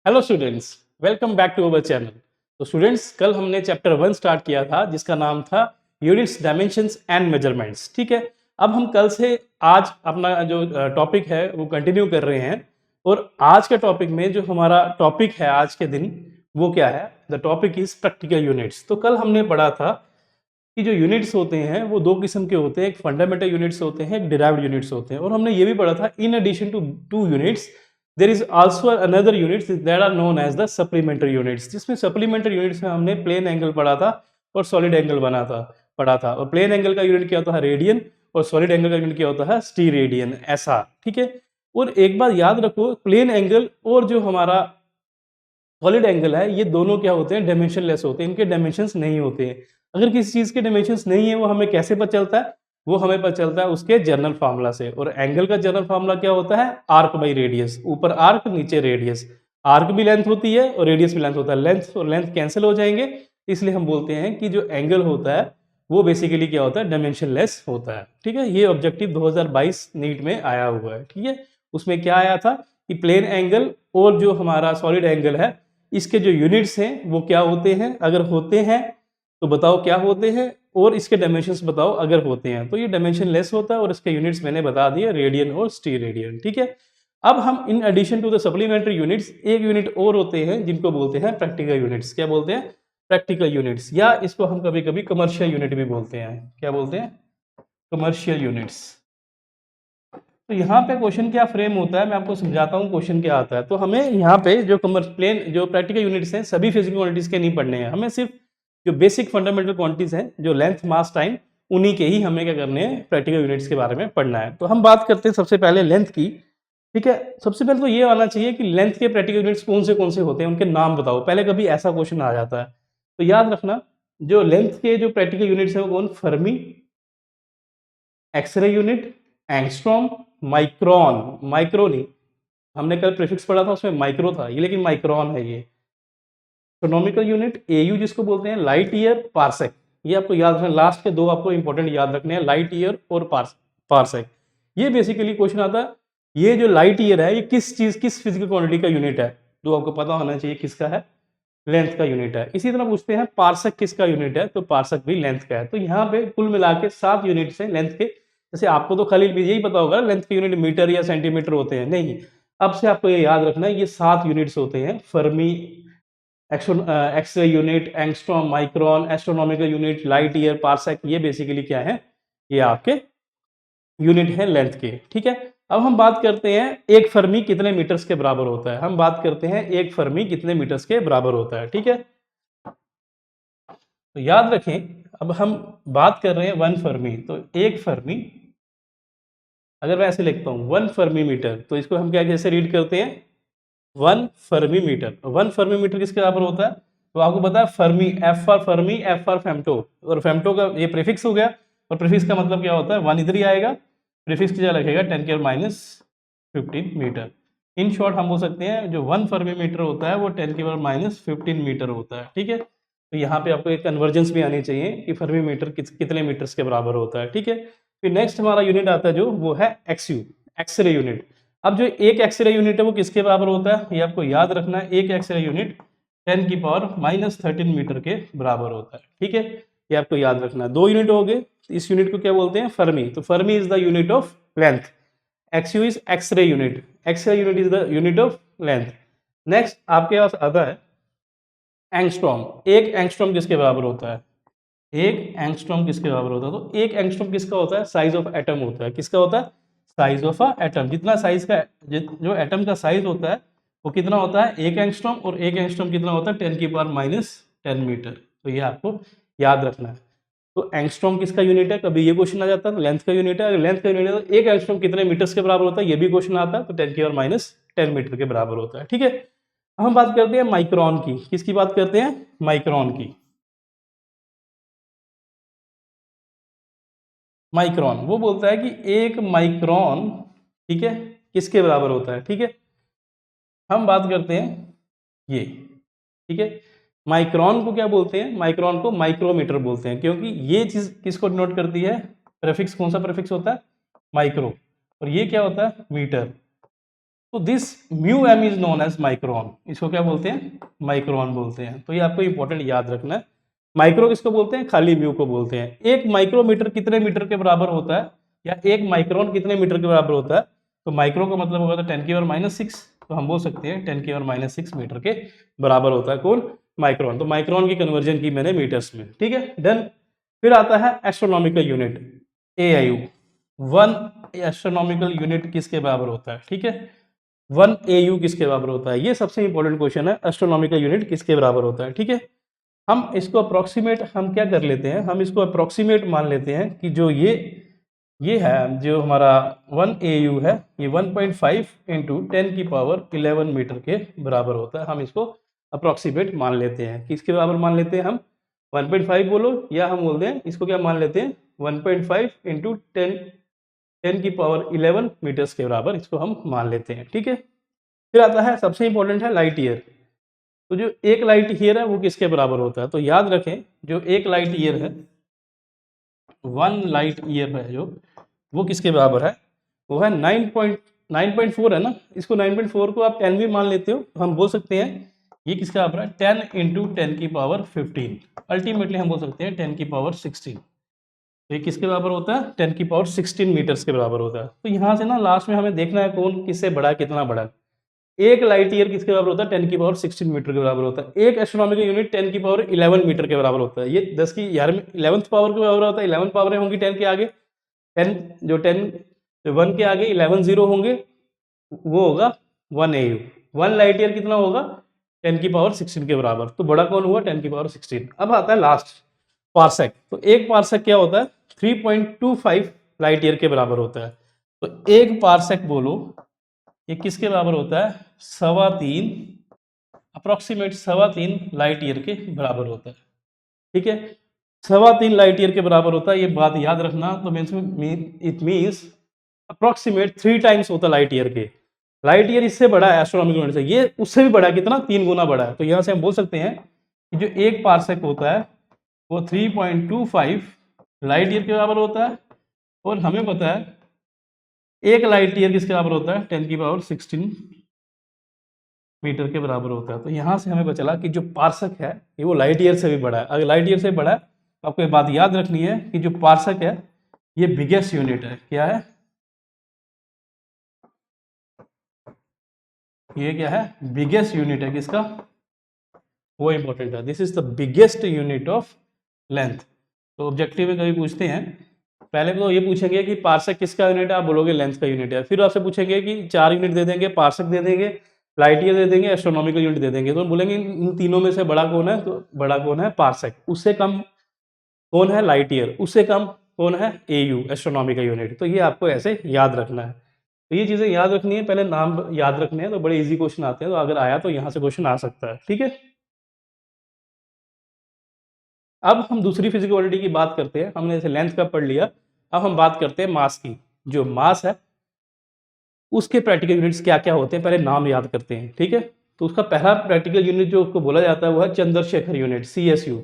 Hello students, welcome back to our channel. तो students, कल हमने चैप्टर 1 स्टार्ट किया था जिसका नाम था यूनिट्स, डायमेंशंस एंड मेजरमेंट्स। ठीक है, अब हम कल से आज अपना जो टॉपिक है वो कंटिन्यू कर रहे हैं। और आज के टॉपिक में जो हमारा टॉपिक है आज के दिन वो क्या है? The topic is practical units. तो कल हमने पढ़ा था कि जो यूनिट्स होते हैं वो दो किस्म के होते हैं, एक फंडामेंटल यूनिट्स होते हैं, एक डिराइव्ड यूनिट्स होते हैं। और हमने ये भी पढ़ा था, in addition to two units there is also another units that are known as the supplementary units, जिसमें सप्लीमेंट्री यूनिट्स में हमने प्लेन एंगल पढ़ा था और सॉलिड एंगल पढ़ा था। और प्लेन एंगल का यूनिट क्या होता है? रेडियन। और सॉलिड एंगल का यूनिट क्या होता है? स्टीरेडियन। ऐसा, ठीक है। और एक बात याद रखो, प्लेन एंगल और जो हमारा सॉलिड एंगल है ये दोनों क्या होते हैं? डायमेंशनलेस होते हैं, इनके डायमेंशंस नहीं होते हैं। अगर किसी चीज के डायमेंशंस नहीं है वो हमें कैसे पता चलता है? वो हमें पता चलता है उसके जनरल फार्मूला से। और एंगल का जनरल फार्मूला क्या होता है? Arc by radius. ऊपर आर्क, नीचे रेडियस। आर्क भी लेंथ होती है और रेडियस भी लेंथ होता है। लेंथ और लेंथ कैंसिल हो जाएंगे, इसलिए हम बोलते हैं कि जो एंगल होता है वो बेसिकली क्या होता है? डायमेंशनलेस होता है। ठीक है, ये ऑब्जेक्टिव 2022 नीट में आया हुआ है। ठीक है, उसमें क्या आया था कि प्लेन एंगल और जो हमारा सॉलिड एंगल है इसके जो यूनिट्स हैं वो क्या होते हैं? अगर होते हैं तो बताओ क्या होते हैं, और इसके डायमेंशंस बताओ अगर होते हैं। तो ये डायमेंशन लेस होता है और इसके यूनिट्स मैंने बता दिए, रेडियन और स्टीरेडियन। ठीक है, अब हम in addition to the supplementary units एक यूनिट और होते हैं जिनको बोलते हैं प्रैक्टिकल यूनिट्स। क्या बोलते हैं? प्रैक्टिकल यूनिट्स, या इसको हम कभी कभी कमर्शियल यूनिट भी बोलते हैं। क्या बोलते हैं? Commercial units. तो यहाँ पे क्वेश्चन क्या फ्रेम होता है, मैं आपको समझाता हूँ क्वेश्चन क्या आता है। तो हमें यहाँ पे जो प्लेन जो प्रैक्टिकल यूनिट्स हैं सभी फिजिकल क्वांटिटीज के नहीं पढ़ने हैं, हमें सिर्फ जो बेसिक फंडामेंटल क्वांटिटीज हैं, जो लेंथ, मास, टाइम, उन्हीं के ही हमें क्या करने हैं? प्रैक्टिकल यूनिट्स के बारे में पढ़ना है। तो हम बात करते हैं सबसे पहले लेंथ की। ठीक है, सबसे पहले तो ये आना चाहिए कि लेंथ के प्रैक्टिकल यूनिट्स कौन से होते हैं, उनके नाम बताओ। पहले कभी ऐसा क्वेश्चन आ जाता है, तो याद रखना जो लेंथ के जो प्रैक्टिकल यूनिट्स है वो कौन? Fermi, X ray unit, angstrom, micron. Micro नहीं, हमने कल प्रीफिक्स पढ़ा था उसमें माइक्रो था ये, लेकिन माइक्रोन है ये। एस्ट्रोनॉमिकल यूनिट एयू जिसको बोलते हैं, लाइट ईयर, पार्सेक। ये आपको याद रखना, लास्ट के दो आपको इंपॉर्टेंट याद रखने हैं, लाइट ईयर और पार्सेक। ये बेसिकली क्वेश्चन आता है, ये जो लाइट ईयर है ये किस चीज, किस फिजिकल क्वांटिटी का यूनिट है? जो आपको पता होना चाहिए किसका है? लेंथ का यूनिट है। इसी तरह पूछते हैं पार्सक किसका यूनिट है? तो पार्सक भी लेंथ का है। तो यहाँ पे कुल मिला के 7 यूनिट्स हैं लेंथ के। जैसे आपको तो खाली यही पता होगा लेंथ के यूनिट मीटर या सेंटीमीटर होते हैं, नहीं। अब से आपको ये याद रखना है, ये 7 यूनिट्स होते हैं। Fermi, X ray unit, angstrom, micron, astronomical unit, light year, parsec, ये बेसिकली क्या है? ये आपके यूनिट है लेंथ के। ठीक है, अब हम बात करते हैं एक फर्मी कितने मीटर्स के बराबर होता है। हम बात करते हैं एक फर्मी कितने मीटर्स के बराबर होता है। ठीक है, तो याद रखें, अब हम बात कर रहे हैं वन फर्मी। तो एक फर्मी, अगर मैं ऐसे लिखता हूं वन फर्मी मीटर, तो इसको हम क्या कैसे रीड करते हैं? One fermi metre. One fermi metre किसके बराबर होता है? तो आपको पता है fermi, F for fermi, F for femto. और फेम्टो का ये प्रीफिक्स हो गया, और प्रीफिक्स का मतलब क्या होता है? वन इधर ही आएगा, प्रीफिक्स की जगह लिखेगा 10⁻⁻15 मीटर। इन शॉर्ट हम बोल सकते हैं जो वन फर्मी मीटर होता है वो 10⁻⁻15 मीटर होता है। ठीक है, तो यहाँ पे आपको एक कन्वर्जेंस भी आनी चाहिए कि फर्मी मीटर कितने मीटर्स के बराबर होता है। ठीक है, फिर नेक्स्ट हमारा यूनिट आता है जो वो है एक्सयू, एक्सरे यूनिट। अब जो एक एक्सरे यूनिट है वो किसके बराबर होता है? ये आपको याद रखना है, एक एक्सरे यूनिट 10⁻⁻13 मीटर के बराबर होता है। ठीक है, ये आपको याद रखना है। दो यूनिट हो गए, इस यूनिट को क्या बोलते हैं? फर्मी। तो fermi is the unit of length, XU is X ray unit, X ray unit is the unit of length. Next आपके पास आता है एंगस्ट्रॉम। एक एंगस्ट्रॉम किसके बराबर होता है? एक एंगस्ट्रॉम किसके बराबर होता है? तो एक एंगस्ट्रॉम किसका होता है? साइज ऑफ एटम होता है। किसका होता है? Size of a atom. जितना साइज का जो एटम का साइज होता है वो कितना होता है? एक एंगस्ट्रॉम। और एक एंगस्ट्रॉम कितना होता है? 10⁻⁻10 मीटर। तो ये आपको याद रखना है। तो एंगस्ट्रॉम किसका यूनिट है? कभी ये क्वेश्चन आ जाता है, लेंथ का यूनिट है। अगर लेंथ का यूनिट है तो एक एंगस्ट्रॉम कितने मीटर्स के बराबर होता है? ये भी क्वेश्चन आता है, तो 10⁻⁻10 मीटर के बराबर होता है। ठीक है, अब हम बात करते हैं माइक्रोन की। किसकी बात करते हैं? माइक्रोन की। माइक्रोन वो बोलता है कि एक माइक्रोन, ठीक है, किसके बराबर होता है? ठीक है, हम बात करते हैं ये। ठीक है, माइक्रोन को क्या बोलते हैं? माइक्रोन को माइक्रोमीटर बोलते हैं, क्योंकि ये चीज किसको डिनोट करती है? प्रीफिक्स, कौन सा प्रीफिक्स होता है? माइक्रो। और ये क्या होता है? मीटर। तो this mu m is known as micron, इसको क्या बोलते हैं, माइक्रोन बोलते हैं। तो ये आपको इंपॉर्टेंट याद रखना है। माइक्रो किसको बोलते हैं, खाली म्यू को बोलते हैं। एक माइक्रोमीटर कितने मीटर के बराबर होता है, या एक माइक्रोन कितने मीटर के बराबर होता है? तो माइक्रो का मतलब होगा तो 10⁻⁻⁶, तो हम बोल सकते हैं 10⁻⁻⁶ मीटर के बराबर होता है कौन, माइक्रोन। तो माइक्रोन की कन्वर्जन की मैंने मीटर्स में, ठीक है, डन। फिर आता है astronomical unit, AIU। 1 astronomical unit किसके बराबर होता है, ठीक है, 1 AU किसके बराबर होता है? ये सबसे इंपॉर्टेंट क्वेश्चन है, एस्ट्रोनॉमिकल यूनिट किसके बराबर होता है, ठीक है। हम इसको अप्रोक्सीमेट हम क्या कर लेते हैं, हम इसको अप्रोक्सीमेट मान लेते हैं कि जो ये है जो हमारा 1 AU है, ये 1.5 इंटू 10⁻11 मीटर के बराबर होता है। हम इसको अप्रोक्सीमेट मान लेते हैं, किसके बराबर मान लेते हैं हम, 1.5 बोलो, या हम बोलते हैं इसको क्या मान लेते हैं, 1.5 इंटू 10⁻11 मीटर्स के बराबर इसको हम मान लेते हैं, ठीक है। फिर आता है सबसे इंपॉर्टेंट है लाइट ईयर। तो जो एक लाइट ईयर है वो किसके बराबर होता है? तो याद रखें, जो एक लाइट ईयर है, 1 लाइट ईयर है जो, वो किसके बराबर है? वो है 9.4 है ना, इसको 9.4 को आप 10 भी मान लेते हो, तो हम बोल सकते हैं ये किसके बराबर है, 10 इंटू 10⁻15। अल्टीमेटली हम बोल सकते हैं 10⁻16। तो ये किसके बराबर होता है, 10⁻16 मीटर्स के बराबर होता है। तो यहाँ से ना लास्ट में हमें देखना है कौन किससे बड़ा है, कितना बड़ा है। एक लाइट ईयर किसके बराबर होता है, 10⁻16 मीटर के बराबर होता है। एक एस्ट्रोनॉमिकल यूनिट 10⁻11 मीटर के बराबर होता है। ये 10 की 11th पावर के बराबर होता है। 11 पावर होंगी 10 के आगे, 1 के आगे 11 जीरो होंगे, वो होगा 1 AU। 1 लाइट ईयर कितना होगा, 10⁻16 के बराबर। तो बड़ा कौन हुआ, 10⁻16। अब आता है लास्ट, पार्सेक। तो एक पार्सेक क्या होता है, 3.25 लाइट ईयर के बराबर होता है। तो एक पार्सेक बोलो, ये किसके बराबर होता है, 3.25, अप्रोक्सीमेट 3.25 लाइट ईयर के बराबर होता है, ठीक है। 3.25 लाइट ईयर के बराबर होता है, ये बात याद रखना। तो इट मीन्स अप्रोक्सीमेट 3 टाइम्स होता है लाइट ईयर के। लाइट ईयर इससे बड़ा है एस्ट्रोनॉमिकल यूनिट से, ये उससे भी बड़ा है, कितना, 3 गुना बड़ा है। तो यहाँ से हम बोल सकते हैं कि जो एक पार्सेक होता है वो 3.25 लाइट ईयर के बराबर होता है। और हमें पता है एक लाइट ईयर किसके बराबर होता है, 10⁻16 मीटर के बराबर होता है। तो यहाँ से हमें पता चला कि जो पार्सक है ये वो लाइट ईयर से भी बड़ा है। अगर लाइट ईयर से बड़ा है तो आपको ये बात याद रखनी है कि जो पार्सक है ये बिगेस्ट यूनिट है। क्या है ये, क्या है, बिगेस्ट यूनिट है किसका, वो इंपॉर्टेंट है। This is the biggest unit of length. तो ऑब्जेक्टिव में कभी पूछते हैं, पहले तो ये पूछेंगे कि पार्सक किसका यूनिट है, आप बोलोगे लेंथ का यूनिट है। फिर आपसे पूछेंगे कि 4 यूनिट दे देंगे, पार्सक दे देंगे, लाइट ईयर दे देंगे, एस्ट्रोनॉमिकल यूनिट दे देंगे। तो बोलेंगे इन तीनों में से बड़ा कौन है, तो बड़ा कौन है, पार्सक। उससे कम कौन है, लाइट ईयर। उससे कम कौन है, AU, एस्ट्रोनॉमिकल यूनिट। तो ये आपको ऐसे याद रखना है। तो ये चीज़ें याद रखनी है, पहले नाम याद रखने हैं, तो बड़े इजी क्वेश्चन आते हैं। तो अगर आया तो यहाँ से क्वेश्चन आ सकता है, ठीक है। अब हम दूसरी फिजिकलिटी की बात करते हैं। हमने जैसे लेंथ का पढ़ लिया, अब हम बात करते हैं मास की। जो मास है उसके प्रैक्टिकल यूनिट्स क्या क्या होते हैं, पहले नाम याद करते हैं, ठीक है। तो उसका पहला प्रैक्टिकल यूनिट जो उसको बोला जाता है वो है चंद्रशेखर यूनिट, CSU।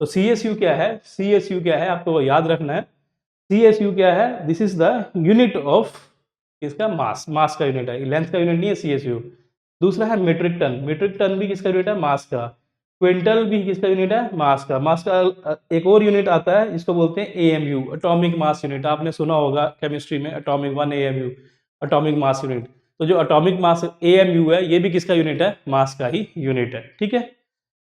तो CSU क्या है, CSU क्या है, आपको वो याद रखना है। CSU क्या है, this is the unit of इसका मास, मास का यूनिट है, लेंथ का यूनिट नहीं है CSU। दूसरा है मीट्रिक टन, मीट्रिक टन भी किसका यूनिट है, मास का। क्विंटल भी किसका यूनिट है, मास का। मास का एक और यूनिट आता है जिसको बोलते हैं AMU, एटॉमिक मास यूनिट। आपने सुना होगा केमिस्ट्री में, atomic 1 AMU, atomic mass unit. तो जो एटॉमिक मास AMU है ये भी किसका यूनिट है, मास का ही यूनिट है, ठीक है।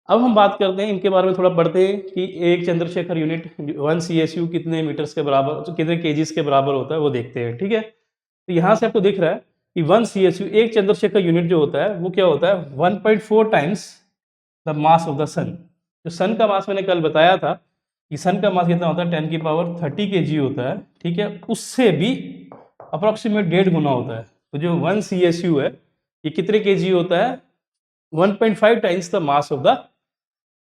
अब हम बात करते हैं इनके बारे में, थोड़ा पढ़ते हैं कि एक चंद्रशेखर यूनिट 1 CSU कितने मीटर्स के बराबर, तो कितने केजीज के बराबर होता है वो देखते हैं, ठीक है। तो यहाँ से आपको दिख रहा है कि 1 CSU, एक चंद्रशेखर यूनिट जो होता है वो क्या होता है, 1.4 times the mass of the sun. जो सन का मास मैंने कल बताया था कि सन का मास कितना होता है, 10⁻30 kg होता है, ठीक है। उससे भी अप्रोक्सीमेट 1.5 गुना होता है। तो जो 1 CSU है ये कितने kg होता है, 1.5 times the mass of the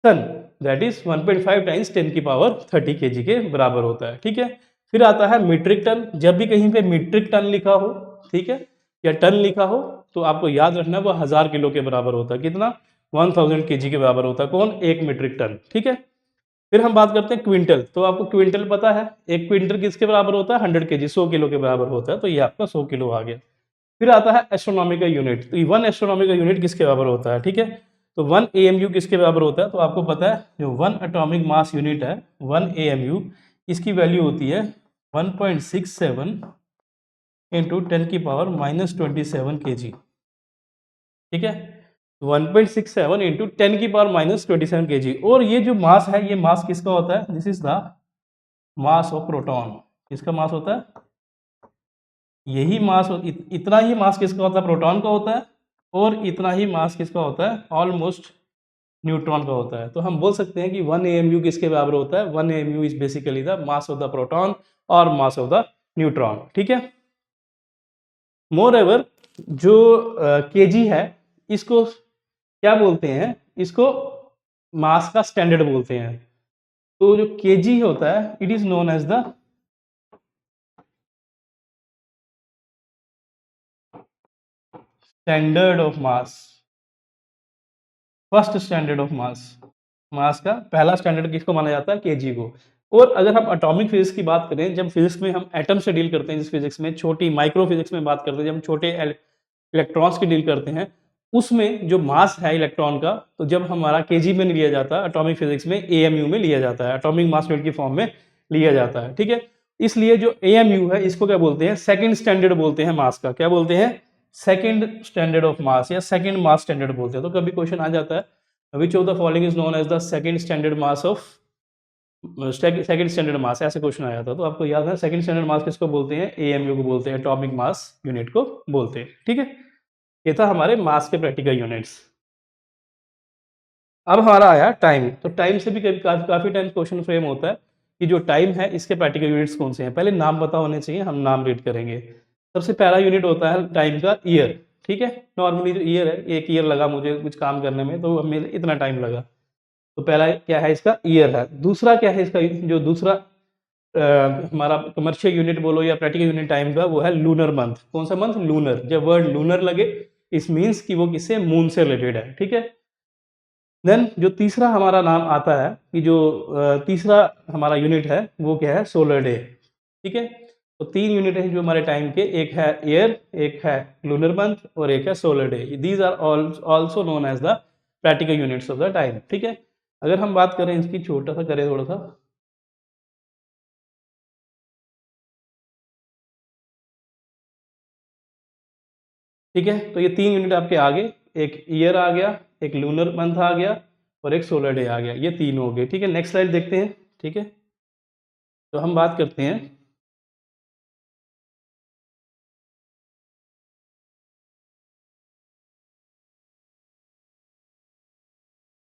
sun, that is 1.5 times 10⁻30 kg के बराबर होता है, ठीक है। फिर आता है मीट्रिक टन। जब भी कहीं पे मीट्रिक टन लिखा हो, ठीक है, या टन लिखा हो, तो आपको याद रखना है वो 1000 किलो के बराबर होता है। कितना, 1000 kg के बराबर होता है कौन, एक मीट्रिक टन, ठीक है। फिर हम बात करते हैं क्विंटल। तो आपको क्विंटल पता है, एक क्विंटल किसके बराबर होता है, 100 kg, 100 किलो के बराबर होता है। तो ये आपका 100 किलो आ गया। फिर आता है एस्ट्रोनॉमिकल यूनिट। तो 1 एस्ट्रोनॉमिकल यूनिट किसके बराबर होता है, ठीक है। तो 1 AMU किसके बराबर होता है, तो आपको पता है जो 1 एटॉमिक मास यूनिट है 1 AMU, इसकी वैल्यू होती है 1.67 इंटू 10⁻⁻27 kg, ठीक है। 1.67 इंटू 10⁻⁻27 kg। और ये जो मास है, ये मास किसका होता है, this is the mass of proton. किसका मास होता है, यही मास इतना ही मास किसका होता है, प्रोटॉन का होता है। और इतना ही मास किसका होता है, ऑलमोस्ट न्यूट्रॉन का होता है। तो हम बोल सकते हैं कि 1 AMU किसके बराबर होता है, 1 AMU is basically the mass of the proton और मास ऑफ द न्यूट्रॉन, ठीक है। मोर एवर जो केजी है, इसको क्या बोलते हैं, इसको मास का स्टैंडर्ड बोलते हैं। तो जो केजी होता है, it is known as the standard of mass, first standard of mass. Mass का पहला स्टैंडर्ड किसको माना जाता है, केजी को। और अगर हम एटॉमिक फिजिक्स की बात करें, जब फिजिक्स में हम एटम से डील करते हैं, जिस फिजिक्स में छोटी माइक्रो फिजिक्स में बात करते हैं, जब हम छोटे इलेक्ट्रॉन्स की डील करते हैं, उसमें जो मास है इलेक्ट्रॉन का, तो जब हमारा केजी में नहीं लिया जाता, एटॉमिक फिजिक्स में एएमयू में लिया जाता है, एटॉमिक मास यूनिट की फॉर्म में लिया जाता है, ठीक है। इसलिए जो एएमयू है, इसको क्या बोलते हैं, सेकंड स्टैंडर्ड बोलते हैं मास का। क्या बोलते हैं, सेकंड स्टैंडर्ड ऑफ मास या सेकंड मास स्टैंडर्ड बोलते हैं। तो कभी क्वेश्चन आ जाता है, which of the following is known as the second standard mass of, second standard mass, ऐसे क्वेश्चन आया था। तो आपको याद है सेकंड स्टैंडर्ड मास किसको बोलते हैं, एएमयू को बोलते हैं, एटॉमिक मास यूनिट को बोलते हैं, ठीक है। ये था हमारे मास के प्रैक्टिकल यूनिट्स। अब हमारा आया टाइम। तो टाइम से भी काफी टाइम क्वेश्चन फ्रेम होता है कि जो टाइम है, इसके प्रैक्टिकल यूनिट्स कौन से हैं। पहले नाम पता होने चाहिए, हम नाम रीड करेंगे। सबसे पहला यूनिट होता है टाइम का ईयर, ठीक है। नॉर्मली जो ईयर है, 1 ईयर लगा मुझे कुछ काम करने में, तो मेरे इतना टाइम लगा। तो पहला क्या है, इसका ईयर है। दूसरा क्या है इसका, जो दूसरा हमारा कमर्शियल यूनिट बोलो या प्रैक्टिकल यूनिट टाइम का, वो है लूनर मंथ। कौन सा मंथ, लूनर। जब वर्ड लूनर लगे, इस मीन्स कि वो किससे, मून से रिलेटेड है, ठीक है। देन जो तीसरा हमारा नाम आता है, कि जो तीसरा हमारा यूनिट है, वो क्या है, सोलर डे, ठीक है। तो 3 यूनिट है जो हमारे टाइम के, एक है ईयर, एक है लूनर मंथ, और एक है solar day. These are also known as the practical units of the time, ठीक है। अगर हम बात करें इसकी, छोटा सा करें थोड़ा सा, ठीक है। तो ये 3 यूनिट आपके आगे, एक ईयर आ गया, एक लूनर मंथ आ गया, और एक सोलर डे आ गया। ये 3 हो गए, ठीक है। नेक्स्ट स्लाइड देखते हैं, ठीक है। तो हम बात करते हैं,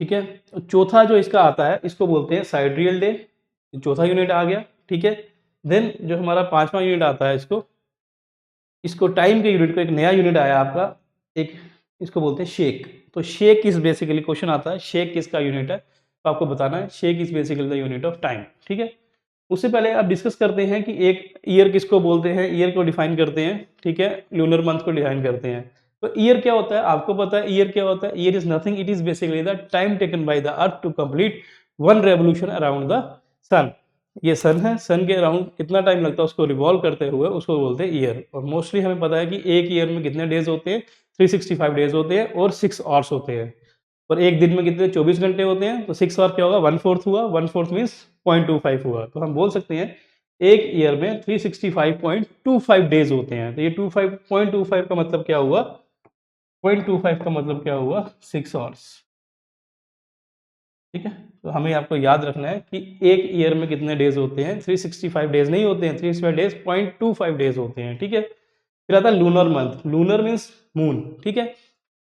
ठीक है। तो चौथा जो इसका आता है, इसको बोलते हैं साइड्रियल डे। चौथा यूनिट आ गया, ठीक है। देन जो हमारा 5वां यूनिट आता है, इसको टाइम के यूनिट को एक नया यूनिट आया आपका, एक इसको बोलते हैं शेक। तो शेक इज बेसिकली, क्वेश्चन आता है शेक किसका यूनिट है, तो आपको बताना है shake is basically the unit of time, ठीक है। उससे पहले आप डिस्कस करते हैं कि एक ईयर किसको बोलते हैं, ईयर को डिफाइन करते हैं, ठीक है। लूनर मंथ को डिफाइन करते हैं। तो ईयर क्या होता है, आपको पता है ईयर क्या होता है। Year is nothing, it is basically the time taken by the earth to complete 1 revolution around the sun. ये सन है, सन के अराउंड कितना टाइम लगता है उसको रिवॉल्व करते हुए, उसको बोलते हैं ईयर। और मोस्टली हमें पता है कि एक ईयर में कितने डेज होते हैं, 365 डेज होते हैं, और 6 आवर्स होते हैं। और एक दिन में कितने, 24 घंटे होते हैं। तो 6 आवर क्या होगा, 1/4 हुआ, 1/4 मीन्स 0.25 हुआ। तो हम बोल सकते हैं एक ईयर में 365.25 डेज होते हैं। तो ये 25.25 का मतलब क्या हुआ, 0.25 का मतलब क्या हुआ, 6 आवर्स, ठीक है। तो हमें आपको याद रखना है कि एक ईयर में कितने डेज होते हैं, 365 डेज नहीं होते हैं, 365 डेज 0.25 डेज होते हैं, ठीक है। फिर आता है lunar month. Lunar means moon, ठीक है।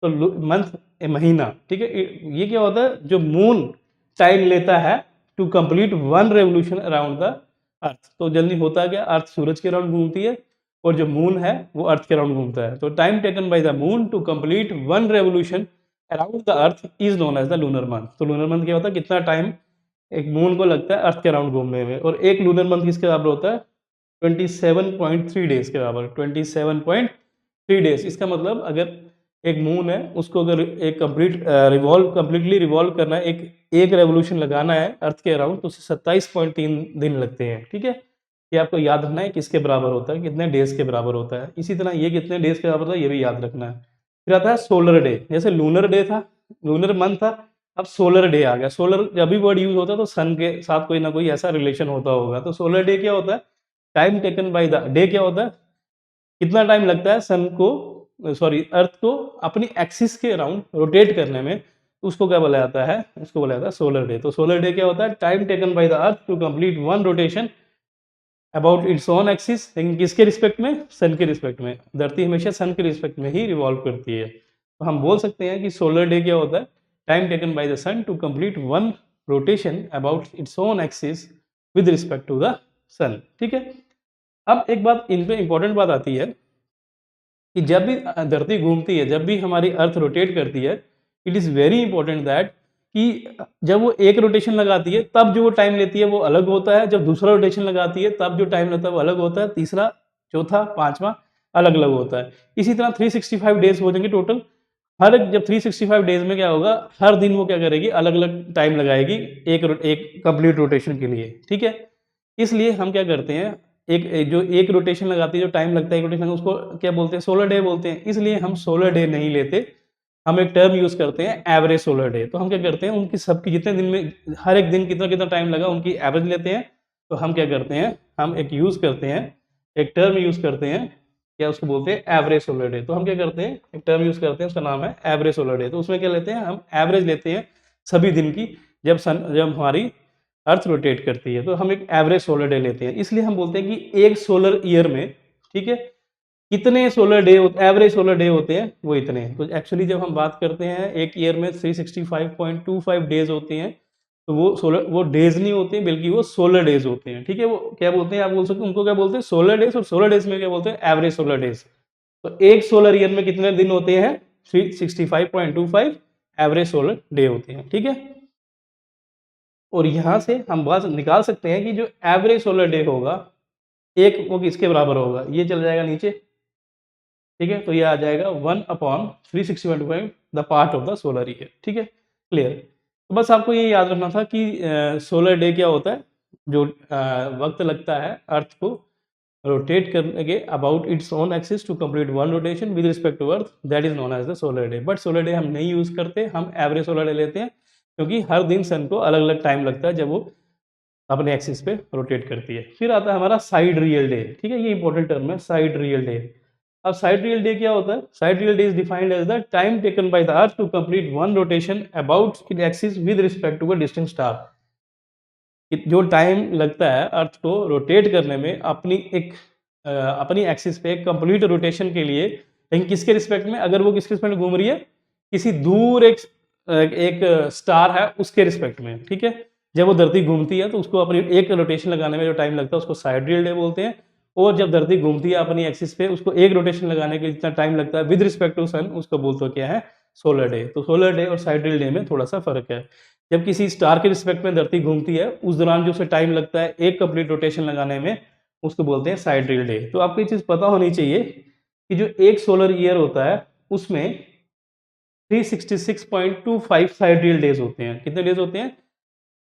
तो मंथ महीना, ठीक है। ये क्या होता है, जो मून टाइम लेता है to complete 1 revolution around the earth. तो जल्दी होता क्या, अर्थ सूरज के अराउंड घूमती है, और जो मून है वो अर्थ के अराउंड घूमता है। तो time taken by the moon to complete 1 revolution around the earth is known as the lunar month. तो लूनर मंथ क्या होता है, कितना टाइम एक मून को लगता है अर्थ के अराउंड घूमने में। और एक लूनर मंथ किसके बराबर होता है, 27.3 डेज के बराबर, 27.3 डेज। इसका मतलब अगर एक मून है, उसको अगर एक कंप्लीटली रिवॉल्व करना है, एक रेवोल्यूशन लगाना है अर्थ के अराउंड, तो उसे 27.3 दिन लगते हैं, ठीक है। ये आपको याद रखना है किसके बराबर होता है, कितने डेज के बराबर होता है। इसी तरह ये कितने डेज के बराबर होता है ये भी याद रखना है। फिर आता है सोलर डे, जैसे लूनर डे था, लूनर मंथ था, अब सोलर डे आ गया। सोलर जब भी वर्ड यूज होता है तो सन के साथ कोई ना कोई ऐसा रिलेशन होता होगा। तो सोलर डे क्या होता है, time taken by the day क्या होता है, कितना टाइम लगता है सन को, सॉरी अर्थ को अपनी एक्सिस के अराउंड रोटेट करने में, उसको क्या बोला जाता है, उसको बोला जाता है सोलर डे। तो सोलर डे क्या होता है, time taken by the earth to complete one rotation about its own axis, लेकिन किसके रिस्पेक्ट में, सन के रिस्पेक्ट में। धरती हमेशा सन के रिस्पेक्ट में ही रिवॉल्व करती है। तो हम बोल सकते हैं कि सोलर डे क्या होता है, time taken by the sun to complete one rotation about its own axis with respect to the sun. ठीक है। अब एक बात इन पे इंपॉर्टेंट बात आती है कि जब भी धरती घूमती है, जब भी हमारी अर्थ रोटेट करती है, it is very important that कि जब वो एक रोटेशन लगाती है तब जो वो टाइम लेती है वो अलग होता है, जब दूसरा रोटेशन लगाती है तब जो टाइम लगता है वो अलग होता है, तीसरा, चौथा, पांचवा अलग अलग होता है। इसी तरह 365 डेज हो जाएंगे टोटल। हर जब 365 डेज में क्या होगा, हर दिन वो क्या करेगी, अलग अलग टाइम लगाएगी एक कंप्लीट रोटेशन के लिए। ठीक है। इसलिए हम क्या करते हैं, जो एक रोटेशन लगाती है, जो टाइम लगता है एक रोटेशन, उसको क्या बोलते हैं, सोलर डे बोलते हैं। इसलिए हम सोलर डे नहीं लेते, हम एक टर्म यूज करते हैं एवरेज सोलर डे। तो हम क्या करते हैं, उनकी सबकी जितने दिन में हर एक दिन कितना कितना टाइम लगा उनकी एवरेज लेते हैं। तो हम क्या करते हैं, हम एक यूज करते हैं, एक टर्म यूज करते हैं, क्या उसको बोलते हैं, एवरेज सोलर डे। तो हम क्या करते हैं, एक टर्म यूज करते हैं, उसका नाम है एवरेज सोलर डे। तो उसमें क्या लेते हैं, हम एवरेज लेते हैं सभी दिन की, जब हमारी अर्थ रोटेट करती है। तो हम एक एवरेज सोलर डे लेते हैं। इसलिए हम बोलते हैं कि एक सोलर ईयर में, ठीक है, कितने solar day, average solar day होते हैं वो इतने हैं। तो एक्चुअली जब हम बात करते हैं एक ईयर में 365.25 डेज होते हैं, तो वो डेज नहीं होते हैं, बल्कि वो सोलर डेज होते हैं। ठीक है। वो क्या बोलते हैं, आप बोल सकते हैं उनको क्या बोलते हैं, सोलर डेज। और सोलर डेज में क्या बोलते हैं, एवरेज सोलर डेज। तो एक सोलर ईयर में कितने दिन होते हैं, 365.25 एवरेज सोलर डे होते हैं। ठीक है। और यहां से हम बात निकाल सकते हैं कि जो एवरेज सोलर डे होगा, एक वो किसके बराबर होगा, ये चल जाएगा नीचे। ठीक है। तो ये आ जाएगा 1/365 the part of the solar year. ठीक है, क्लियर। तो बस आपको ये याद रखना था कि सोलर डे क्या होता है, जो वक्त लगता है अर्थ को रोटेट करने के about its own axis to complete one rotation with respect to earth, that is known as the solar day. But solar day हम नहीं यूज करते, हम एवरेज सोलर डे लेते हैं, क्योंकि हर दिन सन को अलग अलग टाइम लगता है जब वो अपने एक्सिस पे रोटेट करती है। फिर आता है हमारा साइड रियल डे। ठीक है, ये इंपॉर्टेंट टर्म है, साइड रियल डे। अब साइड रियल डे क्या होता है, sidereal day is defined as the time taken by the earth to complete one rotation about it axis with respect to a distant star. जो time लगता है अर्थ को rotate करने में अपनी एक्सिस पे कंप्लीट रोटेशन के लिए, लेकिन किसके रिस्पेक्ट में, अगर वो किसके रिस्पेक्ट में घूम रही है, किसी दूर एक स्टार है उसके रिस्पेक्ट में। ठीक है। जब वो धरती घूमती है तो उसको अपनी एक रोटेशन लगाने में जो टाइम लगता है उसको साइडरियल डे बोलते हैं। और जब धरती घूमती है अपनी एक्सिस पे, उसको एक रोटेशन लगाने के जितना टाइम लगता है विद रिस्पेक्ट टू सन, उसको बोलते हो क्या है, सोलर डे। तो सोलर डे और साइडरियल डे में थोड़ा सा फर्क है। जब किसी स्टार के रिस्पेक्ट में धरती घूमती है, उस दौरान जो उसे टाइम लगता है एक कंप्लीट रोटेशन लगाने में, उसको बोलते हैं साइडरियल डे। तो आपको ये चीज़ पता होनी चाहिए कि जो एक सोलर ईयर होता है उसमें 366.25 साइडरियल डेज होते हैं। कितने डेज होते हैं,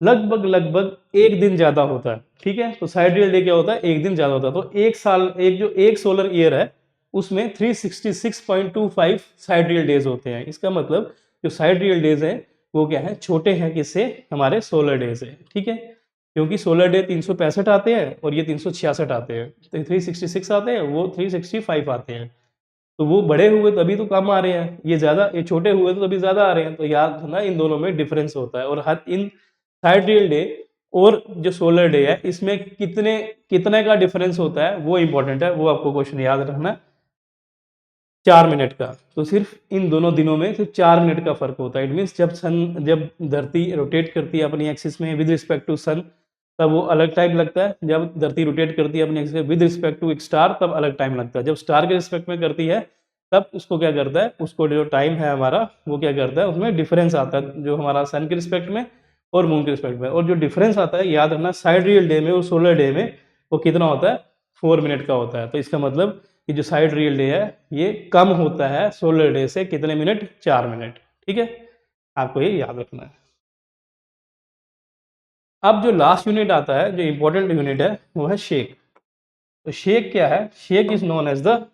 लगभग लगभग एक दिन ज्यादा होता है। ठीक है। तो साइडरियल डे क्या होता है, एक दिन ज्यादा होता है। तो एक साल, एक सोलर ईयर है उसमें 366.25 साइडरियल डेज होते हैं। इसका मतलब जो साइडरियल डेज है वो क्या है, छोटे हैं किससे, हमारे सोलर डेज है। ठीक है। क्योंकि सोलर डे 365 आते हैं और ये 366 आते हैं, तो 366 आते हैं, वो 365 आते हैं। तो वो बड़े हुए तभी तो कम आ रहे हैं, ये छोटे हुए तो तभी ज्यादा आ रहे हैं। तो याद रखना इन दोनों में डिफरेंस होता है। और हर इन साइडरियल डे और जो सोलर डे है इसमें कितने कितने का डिफरेंस होता है वो इंपॉर्टेंट है, वो आपको क्वेश्चन याद रखना है। 4 मिनट का। तो सिर्फ इन दोनों दिनों में सिर्फ 4 मिनट का फर्क होता है। इट मीन्स जब धरती रोटेट करती है अपनी एक्सिस में विद रिस्पेक्ट टू सन, तब वो अलग टाइम लगता है। जब धरती रोटेट करती है अपनी एक्सिस में विद रिस्पेक्ट टू एक स्टार, तब अलग टाइम लगता है। जब स्टार के रिस्पेक्ट में करती है तब उसको क्या करता है, उसको जो टाइम है हमारा वो क्या करता है, उसमें डिफरेंस आता है, जो हमारा सन के रिस्पेक्ट में और मून के रिस्पेक्ट में। और जो डिफरेंस आता है याद रखना, साइडरियल डे में और सोलर डे में वो कितना होता है, 4 मिनट का होता है। तो इसका मतलब कि जो साइड रियल डे है ये कम होता है सोलर डे से, कितने मिनट, 4 मिनट। ठीक है, आपको ये याद रखना है। अब जो लास्ट यूनिट आता है, जो इंपॉर्टेंट यूनिट है, वो है शेक। तो शेक क्या है? Shake is known as the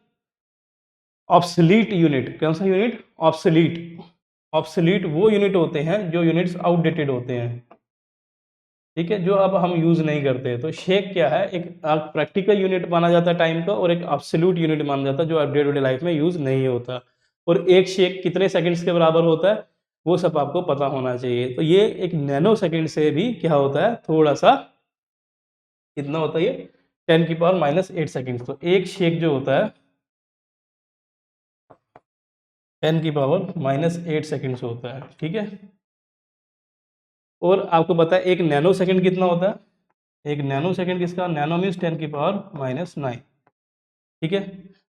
obsolete unit. कौन सा यूनिट? ऑब्सलीट। ऑब्सलीट वो यूनिट होते हैं जो यूनिट्स आउटडेटेड होते हैं, ठीक है, जो अब हम यूज नहीं करते। तो शेक क्या है? एक प्रैक्टिकल यूनिट माना जाता है टाइम का, और एक एब्सोल्यूट यूनिट माना जाता है जो डे टू डे लाइफ में यूज नहीं होता। और एक शेक कितने सेकंड्स के बराबर होता है वो सब आपको पता होना चाहिए। तो ये एक नैनो सेकंड से भी क्या होता है, थोड़ा सा, कितना होता है ये? 10⁻⁻8 सेकंड। तो एक शेक जो होता है 10⁻⁻8 सेकंड्स होता है, ठीक है। और आपको पता है एक नैनो सेकंड कितना होता है? एक नैनो सेकंड किसका? नैनो मीन्स 10⁻⁻9, ठीक है।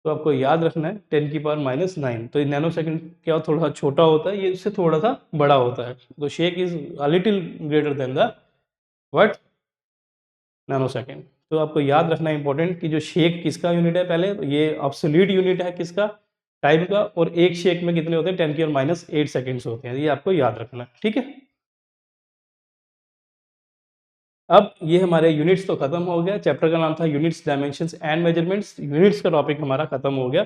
तो आपको याद रखना है 10⁻⁹। तो ये नैनो सेकंड क्या, थोड़ा सा छोटा होता है, ये इससे थोड़ा सा बड़ा होता है। तो shake is a little greater than the what? Nano second. तो आपको याद रखना है इंपॉर्टेंट कि जो शेक किसका यूनिट है, पहले तो ये ऑब्सोल्यूट यूनिट है किसका? टाइम का। और एक शेक में कितने होते हैं? 10⁻⁸ सेकंड्स होते हैं। ये आपको याद रखना है, ठीक है। अब ये हमारे यूनिट्स तो खत्म हो गया। चैप्टर का नाम था units, dimensions and measurements. Units का टॉपिक हमारा खत्म हो गया।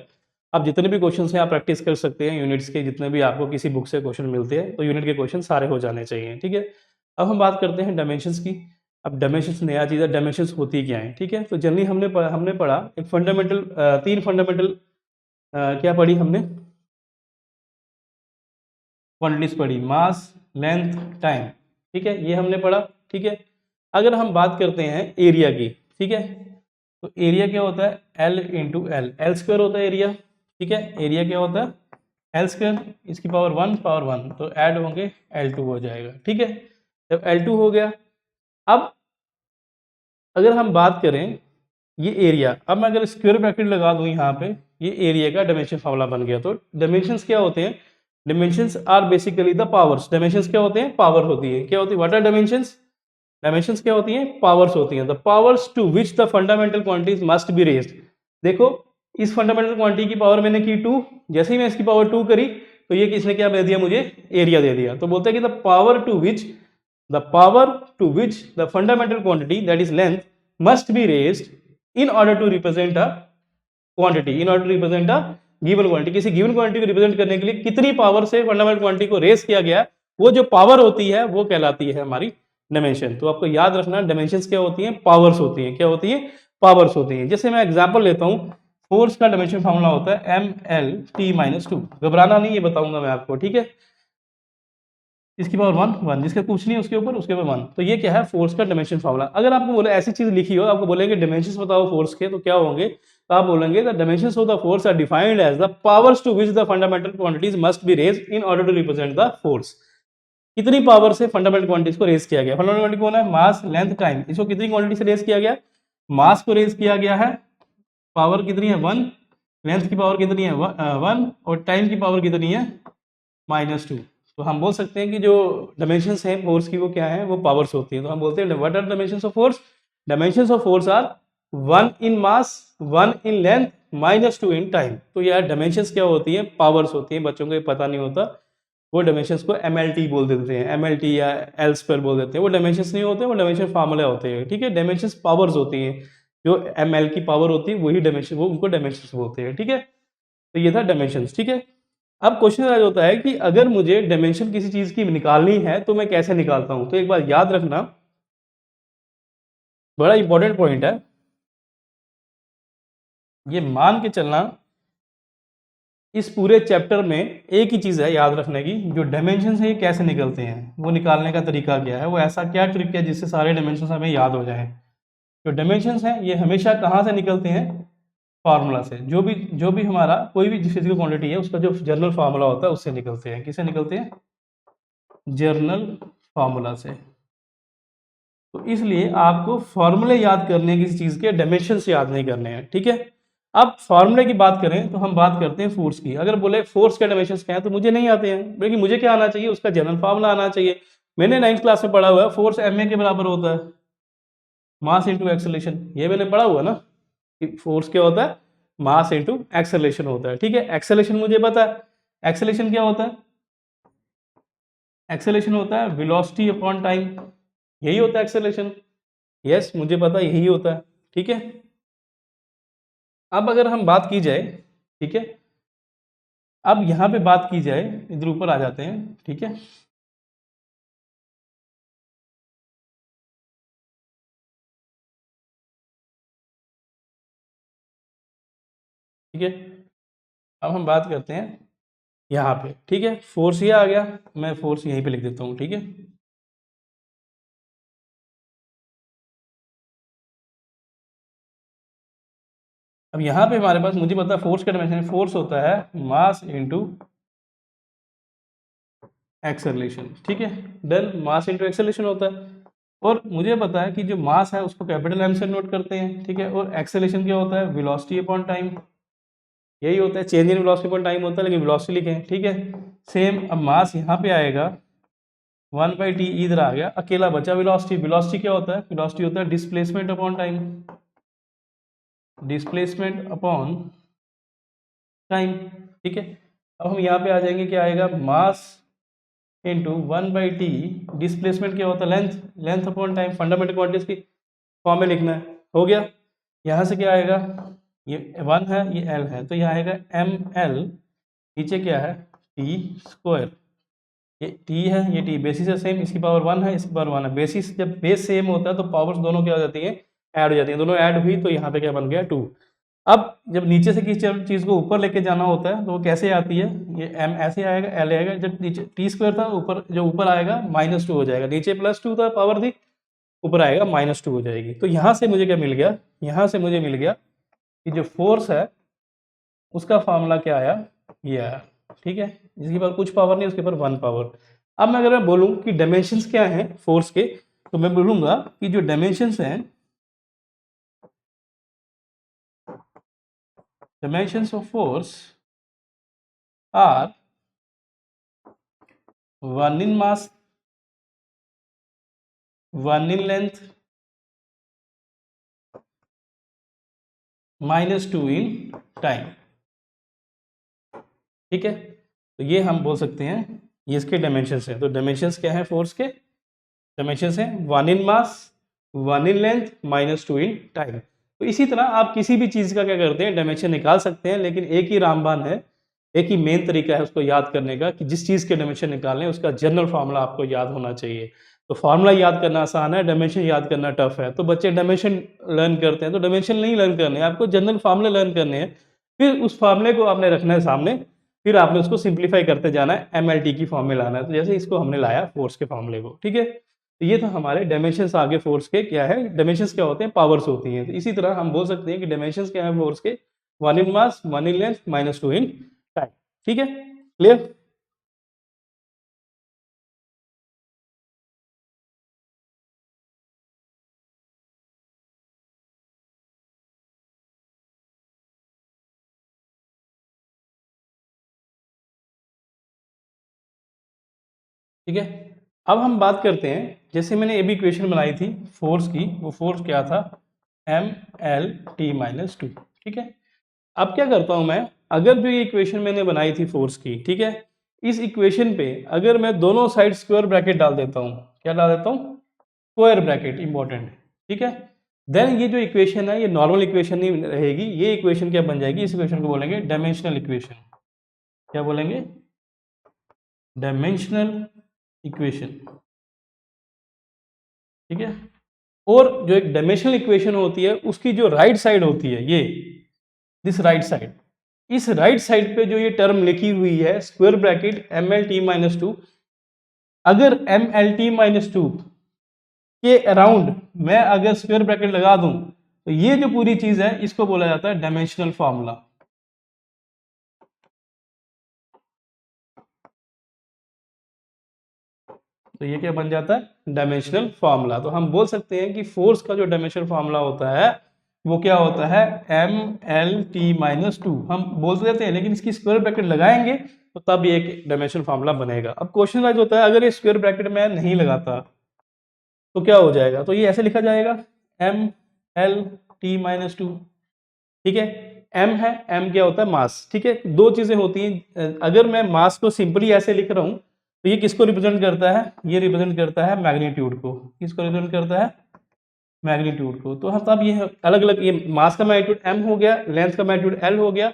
अब जितने भी क्वेश्चन हैं आप प्रैक्टिस कर सकते हैं यूनिट्स के, जितने भी आपको किसी बुक से क्वेश्चन मिलते हैं तो यूनिट के क्वेश्चन सारे हो जाने चाहिए, ठीक है। अब हम बात करते हैं डायमेंशंस की। अब डायमेंशंस नया चीज़ है, डायमेंशंस होती क्या है, ठीक है। तो जनरली हमने पढ़ा एक फंडामेंटल, तीन फंडामेंटल क्या पढ़ी हमने? क्वांटिटीज पढ़ी, मास, लेंथ, टाइम, ठीक है, ये हमने पढ़ा, ठीक है। अगर हम बात करते हैं एरिया की, ठीक है, तो एरिया क्या होता है? L into L, L square होता है एरिया, ठीक है। एरिया क्या होता है? एल स्क्वायर, इसकी पावर 1 पावर 1, तो ऐड होंगे L2 हो जाएगा, ठीक है। जब L2 हो गया, अब अगर हम बात करें ये एरिया, अब मैं अगर स्क्वायर ब्रैकेट लगा दूं यहाँ पे, ये एरिया का डायमेंशन फार्मूला बन गया। तो डायमेंशंस क्या होते हैं? Dimensions are basically the powers. Dimensions क्या होते हैं? पावर होती है। क्या होती है? What are dimensions? डायमेंशंस क्या होती हैं? पावर्स होती हैं। The powers to which the fundamental quantities must be raised. देखो, इस फंडामेंटल क्वांटिटी की पावर मैंने की 2, जैसे ही मैं इसकी पावर 2 करी तो ये किसने क्या दे दिया मुझे? एरिया दे दिया। तो बोलते हैं कि the power to which the fundamental quantity that is length must be raised in order to represent a quantity, in order to represent a given quantity। किसी given quantity को रिप्रेजेंट करने के लिए कितनी पावर से फंडामेंटल क्वांटिटी को race किया गया, वो जो पावर होती है वो कहलाती है हमारी डायमेंशन। तो आपको याद रखना डायमेंशंस क्या होती हैं? पावर्स होती हैं। क्या होती है? पावर्स होती हैं। जैसे मैं एग्जांपल लेता हूं, फोर्स का डायमेंशन फार्मूला होता है ML_T-2। घबराना नहीं, ये बताऊंगा मैं आपको, ठीक है। इसकी पावर 1 जिसका कुछ नहीं उसके ऊपर 1। तो ये क्या है? फोर्स का डायमेंशन फार्मूला। अगर आपको बोले ऐसी चीज लिखी हो, आपको बोलेंगे डायमेंशंस बताओ फोर्स के, तो क्या होंगे? तो आप बोलेंगे the dimensions of the force are defined as the powers to which the fundamental quantities must be raised in order to represent the force. कितनी पावर से फंडामेंटल क्वांटिटीज को रेज किया गया? फंडामेंटल क्वांटिटी कौन है? Mass, length, time. इसको कितनी quantity से रेज किया गया? मास को रेज किया गया है, पावर कितनी है? 1। लेंथ की पावर कितनी है? 1। और टाइम की पावर कितनी है? -2। तो हम बोल सकते हैं कि जो डायमेंशंस हैं फोर्स की वो क्या है? वो पावर्स होती है। तो हम बोलते हैं what are dimensions of force? Dimensions of force are 1 in mass, 1 in length, -2 in time. तो यार डायमेंशंस क्या होती है? पावर्स होती हैं। बच्चों को ये पता नहीं होता, वो डायमेंशंस को MLT बोल देते हैं, MLT या एल स्क्वायर बोल देते हैं। वो डायमेंशंस नहीं होते, वो डायमेंशन फार्मूले होते हैं, ठीक है। डायमेंशंस पावर्स होती हैं, जो ML की पावर होती है वही डायमेंशन, वो उनको डायमेंशंस बोलते हैं, ठीक है। तो ये था डायमेंशंस, ठीक है। अब क्वेश्चन आ होता है कि अगर मुझे डायमेंशन किसी चीज की निकालनी है तो मैं कैसे निकालता हूं? तो एक बार याद रखना, बड़ा इंपॉर्टेंट पॉइंट है, ये मान के चलना इस पूरे चैप्टर में एक ही चीज है याद रखने की, जो डायमेंशन है ये कैसे निकलते हैं, वो निकालने का तरीका क्या है, वो ऐसा क्या ट्रिक है जिससे सारे डायमेंशन हमें याद हो जाए। जो डायमेंशन है ये हमेशा कहाँ से निकलते हैं? फार्मूला से। जो भी हमारा कोई भी फिजिकल क्वांटिटी है उसका जो जनरल फार्मूला होता है उससे निकलते हैं। किससे निकलते हैं? जर्नल फार्मूला से। तो इसलिए आपको फॉर्मूले याद करने किसी चीज़ के, डायमेंशंस याद नहीं करने हैं, ठीक है। अब फॉर्मूले की बात करें तो हम बात करते हैं फोर्स की। अगर बोले फोर्स के डायमेंशंस क्या है तो मुझे नहीं आते हैं, लेकिन मुझे क्या आना चाहिए? उसका जनरल फार्मूला आना चाहिए। मैंने 9th क्लास में पढ़ा हुआ है, फोर्स ma के बराबर होता है मास इंटू एक्सेलरेशन। ये मैंने पढ़ा हुआ ना कि फोर्स क्या होता है? मास इंटू एक्सेलरेशन होता है, ठीक है। एक्सेलरेशन मुझे पता है। एक्सेलरेशन क्या होता है? एक्सेलरेशन होता है वेलोसिटी अपॉन टाइम, यही होता है एक्सेलरेशन। यस मुझे पता यही होता है, ठीक है। अब अगर हम बात की जाए, ठीक है, अब यहाँ पे बात की जाए, इधर ऊपर आ जाते हैं, ठीक है। ठीक है, अब हम बात करते हैं यहाँ पे, ठीक है, फोर्स ये आ गया, मैं फोर्स यहीं पे लिख देता हूँ, ठीक है। अब यहाँ पे हमारे पास, मुझे पता है फोर्स का डायमेंशन, फोर्स होता है मास इनटू एक्सेलरेशन, ठीक है, डन, मास इनटू एक्सेलरेशन होता है। और मुझे पता है कि जो मास है उसको कैपिटल एम से नोट करते हैं, ठीक है, और एक्सेलरेशन क्या होता है, वेलोसिटी अपॉन टाइम, यही होता है, change in velocity upon time होता है, लेकिन वेलोसिटी लिखें, ठीक है। सेम, अब मास यहाँ पे आएगा 1/t, इधर आ गया, अकेला बचा वेलोसिटी। वेलोसिटी क्या होता है, वेलोसिटी होता है displacement upon time, displacement upon time, ठीक है। अब हम यहाँ पे आ जाएंगे, क्या आएगा, मास इंटू 1/t, डिस्प्लेसमेंट क्या होता है, length, length upon time, fundamental quantities की फॉर्म में लिखना है, हो गया। यहाँ से क्या आएगा, ये 1 है, ये l है, तो यहाँ आएगा ml, नीचे क्या है, t स्क्वायर, ये t है, ये t, बेसिस है सेम, इसकी पावर 1 है, इसकी पावर 1 है, बेसिस जब बेस सेम होता है तो पावर्स दोनों क्या हो जाती है, ऐड हो जाती है, दोनों ऐड हुई तो यहाँ पे क्या बन गया, 2। अब जब नीचे से किसी चीज़ को ऊपर लेके जाना होता है तो वो कैसे आती है, ये m ऐसे आएगा, l आएगा, जब नीचे t स्क्वायर था, ऊपर जो ऊपर आएगा -2 हो जाएगा, नीचे +2 था पावर थी, ऊपर आएगा -2 हो जाएगी। तो यहाँ से मुझे क्या मिल गया, यहाँ से मुझे मिल गया कि जो फोर्स है उसका फॉर्मूला क्या आया, ये आया, ठीक है, जिसके पास कुछ पावर नहीं, उसके ऊपर 1 पावर। अब मैं अगर मैं बोलूँ कि डायमेंशंस क्या हैं फोर्स के, तो मैं बोलूँगा कि जो डायमेंशंस हैं, dimensions of force are 1 in mass, 1 in length, -2 in time, ठीक है। तो ये हम बोल सकते हैं, ये इसके डायमेंशंस हैं। तो डायमेंशंस क्या है फोर्स के, डायमेंशंस हैं 1 in mass, 1 in length, -2 in time। तो इसी तरह आप किसी भी चीज़ का क्या करते हैं, डायमेंशन निकाल सकते हैं, लेकिन एक ही रामबाण है, एक ही मेन तरीका है उसको याद करने का, कि जिस चीज़ के डायमेंशन निकालने हैं उसका जनरल फार्मूला आपको याद होना चाहिए। तो फार्मूला याद करना आसान है, डायमेंशन याद करना टफ है। तो बच्चे डायमेंशन लर्न करते हैं, तो डायमेंशन नहीं लर्न करने हैं, आपको जनरल फार्मूले लर्न करने हैं, फिर उस फार्मूले को आपने रखना है सामने, फिर आपने उसको सिंप्लीफाई करते जाना है, MLT की फॉर्म में लाना है। तो जैसे इसको हमने लाया फोर्स के फार्मूले को, ठीक है। तो ये था हमारे डायमेंशंस, आगे फोर्स के क्या है, डायमेंशंस क्या होते हैं, पावर्स होती हैं। तो इसी तरह हम बोल सकते हैं कि डायमेंशंस क्या है फोर्स के, 1 in mass, 1 in length, -2 in time, ठीक है, क्लियर। ठीक है, अब हम बात करते हैं, जैसे मैंने अभी इक्वेशन बनाई थी फोर्स की, वो फोर्स क्या था, MLT-2, ठीक है। अब क्या करता हूं मैं, अगर जो ये इक्वेशन मैंने बनाई थी फोर्स की, ठीक है, इस इक्वेशन पे अगर मैं दोनों साइड स्क्वायर ब्रैकेट डाल देता हूं, क्या डाल देता हूं, स्क्वायर ब्रैकेट, इंपॉर्टेंट है, ठीक है, देन ये जो इक्वेशन है ये नॉर्मल इक्वेशन नहीं रहेगी, ये इक्वेशन क्या बन जाएगी, इस इक्वेशन को बोलेंगे डायमेंशनल इक्वेशन। क्या बोलेंगे, डायमेंशनल इक्वेशन, ठीक है। और जो एक डायमेंशनल इक्वेशन होती है उसकी जो राइट साइड होती है, ये दिस राइट साइड, इस राइट साइड पे जो ये टर्म लिखी हुई है स्क्वायर ब्रैकेट MLT-2, अगर MLT-2 के अराउंड मैं अगर स्क्वायर ब्रैकेट लगा दूं तो ये जो पूरी चीज है इसको बोला जाता है डायमेंशनल फार्मूला। तो ये क्या बन जाता है, डायमेंशनल फार्मूला। तो हम बोल सकते हैं कि फोर्स का जो डायमेंशनल फार्मूला होता है वो क्या होता है, MLT-2, हम बोल देते हैं, लेकिन इसकी स्क्वायर ब्रैकेट लगाएंगे तो तब ये एक डायमेंशनल फार्मूला बनेगा। अब क्वेश्चन राइज होता है, अगर ये स्क्वायर ब्रैकेट मैं नहीं लगाता तो क्या हो जाएगा, तो ये ऐसे लिखा जाएगा MLT-2, ठीक है। M है, M क्या होता है, मास, ठीक है। दो चीजें होती हैं, अगर मैं मास को सिंपली ऐसे लिख रहा हूं तो ये किसको रिप्रेजेंट करता है, ये रिप्रेजेंट करता है मैग्नीट्यूड को, किसको रिप्रेजेंट करता है, मैग्नीट्यूड को। तो हम तब ये अलग अलग, ये मास का मैग्नीट्यूड m हो गया, लेंथ का मैग्नीट्यूड l हो गया,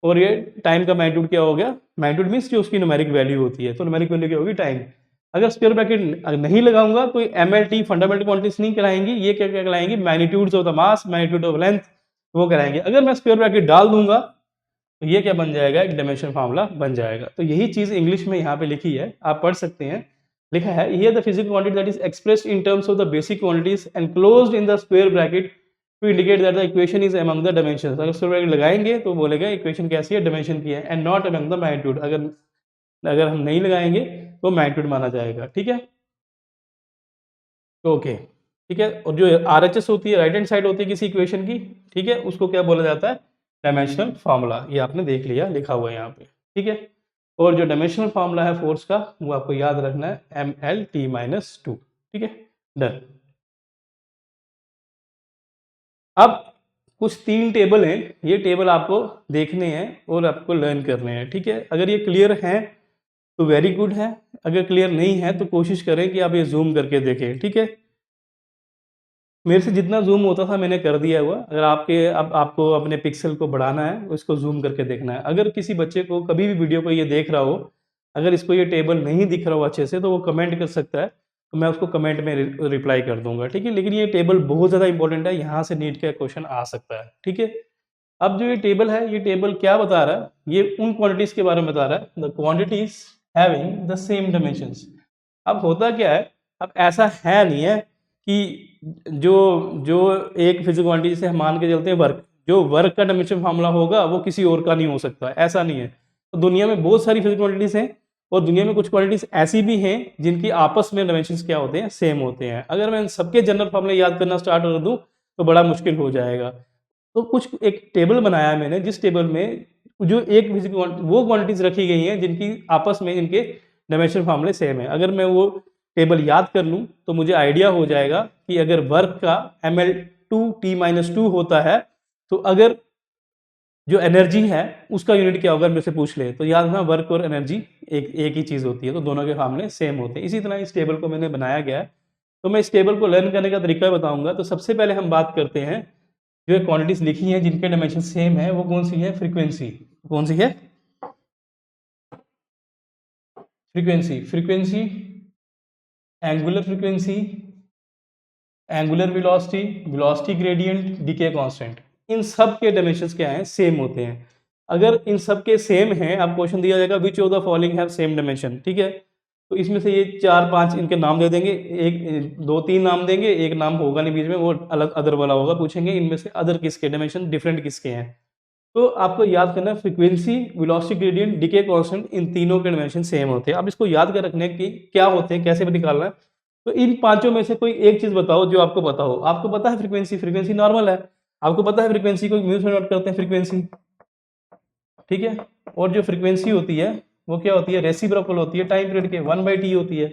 और ये टाइम का मैग्नीट्यूड क्या हो गया, मैग्नीट्यूड मीन्स जो उसकी न्यूमेरिक वैल्यू होती है, तो न्यूमेरिक वैल्यू क्या होगी, टाइम। अगर स्क्वायर ब्रैकेट नहीं लगाऊंगा तो MLT फंडामेंटल क्वांटिटीज नहीं कहलाएंगी, ये क्या क्या कहलाएंगी, magnitudes of the mass, magnitude of length, वो कहलाएंगे। अगर मैं स्क्वायर ब्रैकेट डाल दूंगा तो ये क्या बन जाएगा, एक डायमेंशन फार्मूला बन जाएगा। तो यही चीज इंग्लिश में यहाँ पे लिखी है, आप पढ़ सकते हैं। लिखा है here the physical quantity that is expressed in terms of the basic quantities enclosed in the square bracket to indicate that the equation is among the dimensions. अगर स्क्वायर ब्रैकेट लगाएंगे तो बोलेगा इक्वेशन कैसी है, डायमेंशन की है, and not among the magnitude. अगर अगर हम नहीं लगाएंगे तो मैग्नीट्यूड माना जाएगा। ठीक है, ओके, ठीक है। और जो RHS होती है, राइट हैंड साइड होती है किसी इक्वेशन की, ठीक है, उसको क्या बोला जाता है, डायमेंशनल फार्मूला। ये आपने देख लिया, लिखा हुआ है यहाँ पे, ठीक है। और जो डायमेंशनल फार्मूला है फोर्स का, वो आपको याद रखना है MLT-2, ठीक है, डन। अब कुछ 3 टेबल हैं, ये टेबल आपको देखने हैं और आपको लर्न करने हैं, ठीक है। अगर ये क्लियर हैं तो वेरी गुड है, अगर क्लियर नहीं है तो कोशिश करें कि आप ये जूम करके देखें, ठीक है। मेरे से जितना जूम होता था मैंने कर दिया हुआ। अगर अब आपको अपने पिक्सल को बढ़ाना है, उसको जूम करके देखना है। अगर किसी बच्चे को कभी भी वीडियो को ये देख रहा हो, अगर इसको ये टेबल नहीं दिख रहा हो अच्छे से, तो वो कमेंट कर सकता है, तो मैं उसको कमेंट में रिप्लाई कर दूंगा, ठीक है। लेकिन ये टेबल बहुत ज़्यादा इंपॉर्टेंट है, यहाँ से नीट का क्वेश्चन आ सकता है, ठीक है। अब जो ये टेबल है, ये टेबल क्या बता रहा है, ये उन क्वांटिटीज के बारे में बता रहा है, the quantities having the same dimensions. अब होता क्या है, अब ऐसा है नहीं है कि जो जो एक फिजिकल क्वांटिटी से हम मान के चलते हैं वर्क, जो वर्क का डायमेंशन फार्मूला होगा वो किसी और का नहीं हो सकता, ऐसा नहीं है। तो दुनिया में बहुत सारी फिजिकल क्वांटिटीज हैं, और दुनिया में कुछ क्वांटिटीज ऐसी भी हैं जिनकी आपस में डायमेंशंस क्या होते हैं, सेम होते हैं। अगर मैं इन सबके जनरल फार्मूले याद करना स्टार्ट कर दूं तो बड़ा मुश्किल हो जाएगा। तो कुछ एक टेबल बनाया है मैंने, जिस टेबल में जो एक वो क्वांटिटीज रखी गई हैं जिनकी आपस में इनके डायमेंशन फार्मूले सेम है। अगर मैं वो टेबल याद कर लूँ तो मुझे आइडिया हो जाएगा कि अगर वर्क का ML2T-2 होता है, तो अगर जो एनर्जी है उसका यूनिट क्या होगा, मेरे से पूछ ले, तो याद रखना वर्क और एनर्जी एक ही चीज़ होती है, तो दोनों के फार्मूले सेम होते हैं। इसी तरह इस टेबल को मैंने बनाया गया है। तो मैं इस टेबल को लर्न करने का तरीका बताऊंगा। तो सबसे पहले हम बात करते हैं, जो क्वांटिटीज लिखी हैं जिनके डायमेंशन सेम है, वो कौन सी है, फ्रीक्वेंसी। कौन सी है, frequency. Frequency, angular frequency, angular velocity, velocity gradient, decay constant, इन सब के डायमेंशंस क्या हैं, सेम होते हैं। अगर इन सब के सेम हैं, अब क्वेश्चन दिया जाएगा विच of the following have same dimension, ठीक है। तो इसमें से ये 4-5 इनके नाम दे देंगे, एक 2-3 नाम देंगे, एक नाम होगा नहीं बीच में, वो अलग अदर वाला होगा, पूछेंगे इनमें से अदर किसके डायमेंशन डिफरेंट किसके हैं। तो आपको याद करना है frequency, velocity gradient, decay constant, इन तीनों के डायमेंशन सेम होते हैं। अब इसको याद कर रखने की क्या होते हैं, कैसे निकालना है, तो इन पांचों में से कोई एक चीज बताओ जो आपको पता हो। आपको पता है फ्रीक्वेंसी, फ्रीक्वेंसी नॉर्मल है, आपको पता है फ्रीक्वेंसी को म्यू से नोट करते हैं फ्रीक्वेंसी, ठीक है। और जो फ्रीक्वेंसी होती है वो क्या होती है, रेसिप्रोकल होती है टाइम पीरियड के, 1/t होती है,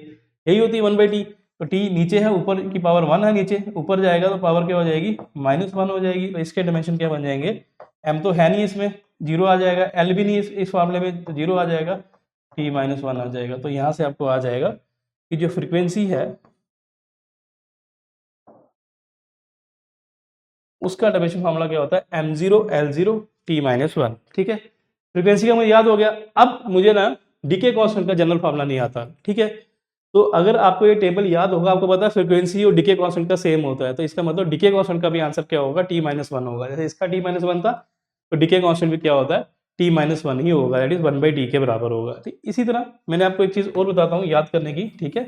यही होती है 1/t। तो t नीचे है, ऊपर की पावर 1 है, नीचे ऊपर जाएगा तो पावर क्या हो जाएगी, -1 हो जाएगी। तो इसके डायमेंशन क्या बन जाएंगे, m तो है नहीं इसमें, 0 आ जाएगा, l भी नहीं इस फार्मूले में, तो 0 आ जाएगा, t-1 आ जाएगा। तो यहाँ से आपको आ जाएगा कि जो फ्रीक्वेंसी है उसका डायमेंशन फार्मूला क्या होता है, m0l0t-1, ठीक है। फ्रीक्वेंसी का मुझे याद हो गया। अब मुझे ना डीके कांस्टेंट का जनरल फार्मूला नहीं आता, ठीक है। तो अगर आपको ये टेबल याद होगा, आपको पता है फ्रीक्वेंसी और डीके कांस्टेंट का सेम होता है, तो इसका मतलब डीके कांस्टेंट का भी आंसर क्या होगा, t-1 होगा। जैसे इसका t-1 था, तो डीके कांस्टेंट भी क्या होता है, t-1 ही होगा, दैट इज 1/t के बराबर होगा। ठीक, इसी तरह मैंने आपको एक चीज और बताता हूँ याद करने की, ठीक है।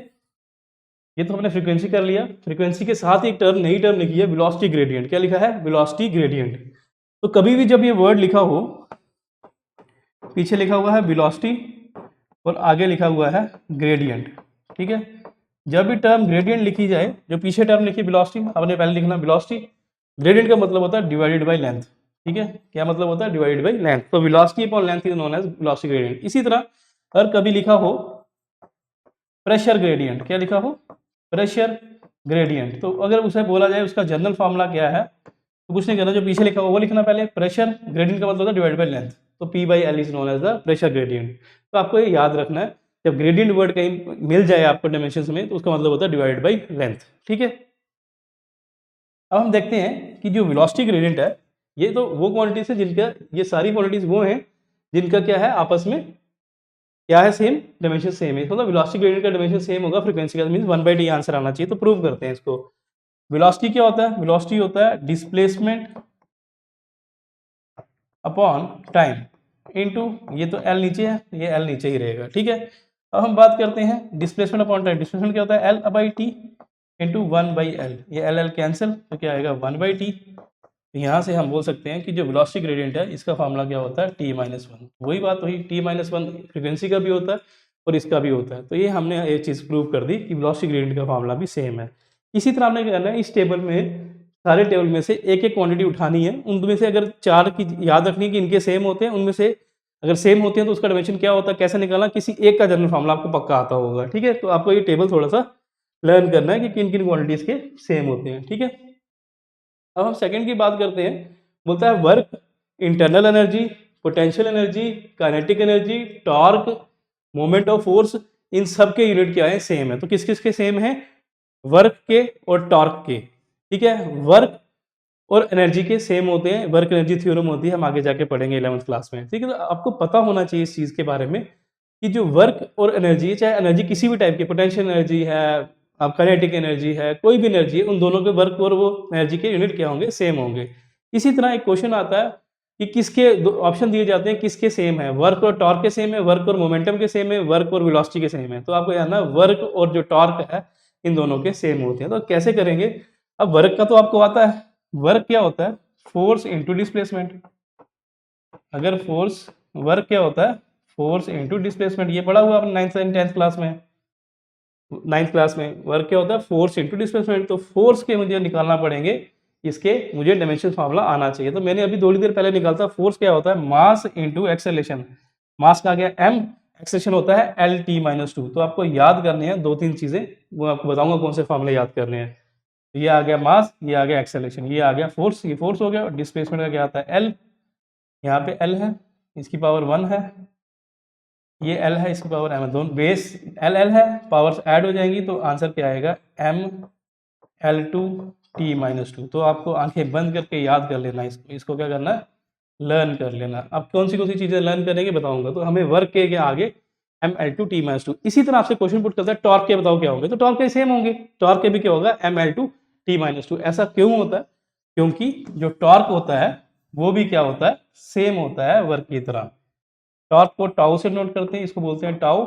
ये तो हमने फ्रीक्वेंसी कर लिया। फ्रीक्वेंसी के साथ एक टर्म, नई टर्म लिखी है, वेलोसिटी ग्रेडियंट। क्या लिखा है, वेलोसिटी ग्रेडियंट। तो कभी भी जब ये वर्ड लिखा हो, पीछे लिखा हुआ है वेलोसिटी और आगे लिखा हुआ है ग्रेडियंट, ठीक है। जब भी टर्म ग्रेडियंट लिखी जाए, जो पीछे टर्म लिखी वेलोसिटी, आपने पहले लिखना वेलोसिटी, ग्रेडियंट का मतलब होता है डिवाइडेड बाय लेंथ, ठीक है। क्या मतलब होता है, डिवाइडेड बाय लेंथ। तो velocity upon length is known as velocity gradient. इसी तरह अगर कभी लिखा हो प्रेशर ग्रेडियंट, क्या लिखा हो, प्रेशर ग्रेडियंट, तो अगर उसे बोला जाए उसका जनरल फार्मूला क्या है, तो कुछ नहीं करना, जो पीछे लिखा हो वो लिखना पहले। प्रेशर ग्रेडियंट का मतलब होता है डिवाइड बाय लेंथ, तो P/L is known as the pressure gradient. तो आपको ये याद रखना है, जब ग्रेडियंट वर्ड कहीं मिल जाए आपको डायमेंशंस में, तो उसका मतलब होता है डिवाइड बाय लेंथ, ठीक है। अब हम देखते हैं कि जो वेलोसिटी ग्रेडियंट है, ये तो वो क्वांटिटीज है जिनका, ये सारी क्वांटिटीज वो हैं जिनका क्या है आपस में क्या है, सेम डायमेंशन सेम है, मतलब वेलोसिटी ग्रेडियंट का डायमेंशन सेम होगा फ्रीक्वेंसी का, मींस 1/d आंसर आना चाहिए। तो प्रूव करते हैं इसको। वेलोसिटी क्या होता है? वेलोसिटी होता है डिस्प्लेसमेंट अपॉन टाइम इनटू, ये तो एल नीचे है, ये एल नीचे ही रहेगा, ठीक है। अब हम बात करते हैं डिस्प्लेसमेंट अपॉन टाइम। डिस्प्लेसमेंट क्या होता है? L by T into 1/l, ये एल एल कैंसिल, तो क्या आएगा 1/t। यहाँ से हम बोल सकते हैं कि जो वेलोसिटी ग्रेडियंट है इसका फार्मूला क्या होता है? t-1। वही बात हुई, t-1 फ्रीक्वेंसी का भी होता है और इसका भी होता है। तो ये हमने ये चीज़ प्रूव कर दी कि वेलोसिटी ग्रेडियंट का फार्मूला भी सेम है। इसी तरह हमने क्या करना है, इस टेबल में सारे टेबल में से एक एक क्वांटिटी उठानी है, उनमें से अगर 4 की याद रखनी है कि इनके सेम होते हैं, उनमें से अगर सेम होते हैं तो उसका डायमेंशन क्या होता है, कैसे निकालना, किसी एक का जनरल फार्मूला आपको पक्का आता होगा, ठीक है। तो आपको ये टेबल थोड़ा सा लर्न करना है कि किन किन क्वांटिटीज के सेम होते हैं, ठीक है। अब हम सेकंड की बात करते हैं। बोलता है work, internal energy, potential energy, kinetic energy, torque, moment of force, इन सब के यूनिट क्या है? सेम है। तो किस किस के सेम है? वर्क के और टॉर्क के, ठीक है। वर्क और एनर्जी के सेम होते हैं, वर्क एनर्जी थ्योरम होती है, हम आगे जाके पढ़ेंगे 11th क्लास में, ठीक है। तो आपको पता होना चाहिए इस चीज़ के बारे में कि जो वर्क और एनर्जी, चाहे एनर्जी किसी भी टाइप की, पोटेंशियल एनर्जी है, अब काइनेटिक एनर्जी है, कोई भी एनर्जी है, उन दोनों के वर्क और वो एनर्जी के यूनिट क्या होंगे? सेम होंगे। इसी तरह एक क्वेश्चन आता है कि किसके दो ऑप्शन दिए जाते हैं, किसके सेम है? वर्क और टॉर्क के सेम है, वर्क और मोमेंटम के सेम है, वर्क और वेलोसिटी के सेम है। तो आपको जानना वर्क और जो टॉर्क है इन दोनों के सेम होते हैं। तो कैसे करेंगे? अब वर्क का तो आपको आता है, वर्क क्या होता है? Force into displacement. अगर फोर्स, वर्क क्या होता है? फोर्स इंटू डिस्प्लेसमेंट, ये पढ़ा हुआ आपने 9th एंड 10th क्लास में। 9th क्लास में वर्क क्या होता है? Force into displacement. तो फोर्स के मुझे निकालना पड़ेंगे, इसके मुझे डायमेंशन फार्मूला आना चाहिए। तो मैंने अभी थोड़ी देर पहले निकालता, फोर्स क्या होता है? Mass into acceleration. मास का आ गया m, एक्सेलरेशन होता है L-T-2। तो आपको याद करने हैं 2-3 चीजें, वो आपको बताऊंगा कौन से फार्मूले याद करने हैं। ये आ गया मास, ये आ गया एक्सेलरेशन, ये आ गया फोर्स, ये फोर्स हो गया। और डिस्प्लेसमेंट का क्या आता है? एल, यहाँ पे एल है, इसकी पावर 1 है, ये एल है, इसकी पावर एम है, दोनों बेस एल एल है, पावर्स ऐड हो जाएंगी तो आंसर क्या आएगा? M L2T-2। तो आपको आंखें बंद करके याद कर लेना, इसको क्या करना है? लर्न कर लेना। अब कौन सी चीज़ें लर्न करेंगे बताऊंगा। तो हमें वर्क के आगे ML2T-2। इसी तरह आपसे क्वेश्चन पुट करता है टॉर्क के बताओ क्या होंगे, तो टॉर्क के सेम होंगे, टॉर्क के भी क्या होगा? ML2T-2। ऐसा क्यों होता है? क्योंकि जो टॉर्क होता है वो भी क्या होता है? सेम होता है वर्क की तरह। टॉर्क को टाउ से नोट करते हैं, इसको बोलते हैं टाउ।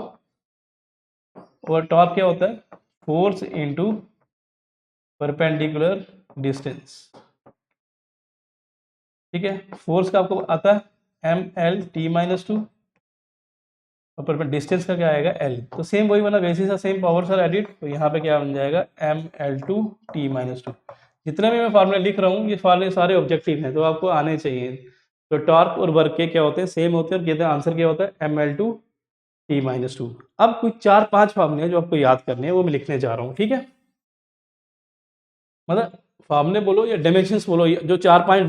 और टॉर्क क्या होता है? फोर्स इनटू परपेंडिकुलर डिस्टेंस, ठीक है। फोर्स का आपको आता है ML-T-2 और डिस्टेंस का क्या आएगा? L। तो सेम वही बना, बेसिस का सेम, पावर सर एडिट, तो यहाँ पे क्या बन जाएगा? ML2T-2। जितने भी मैं फार्मूले लिख रहा हूँ ये फार्मूले सारे ऑब्जेक्टिव हैं, तो आपको आने चाहिए। तो टॉर्क और वर्क के क्या होते हैं? सेम होते हैं। और कहते हैं आंसर क्या होता है? ML2T-2। अब कुछ 4-5 फार्मूले हैं जो आपको याद करने हैं, वो मैं लिखने जा रहा हूँ, ठीक है। मतलब फार्मूले बोलो या डायमेंशंस बोलो, जो 4-5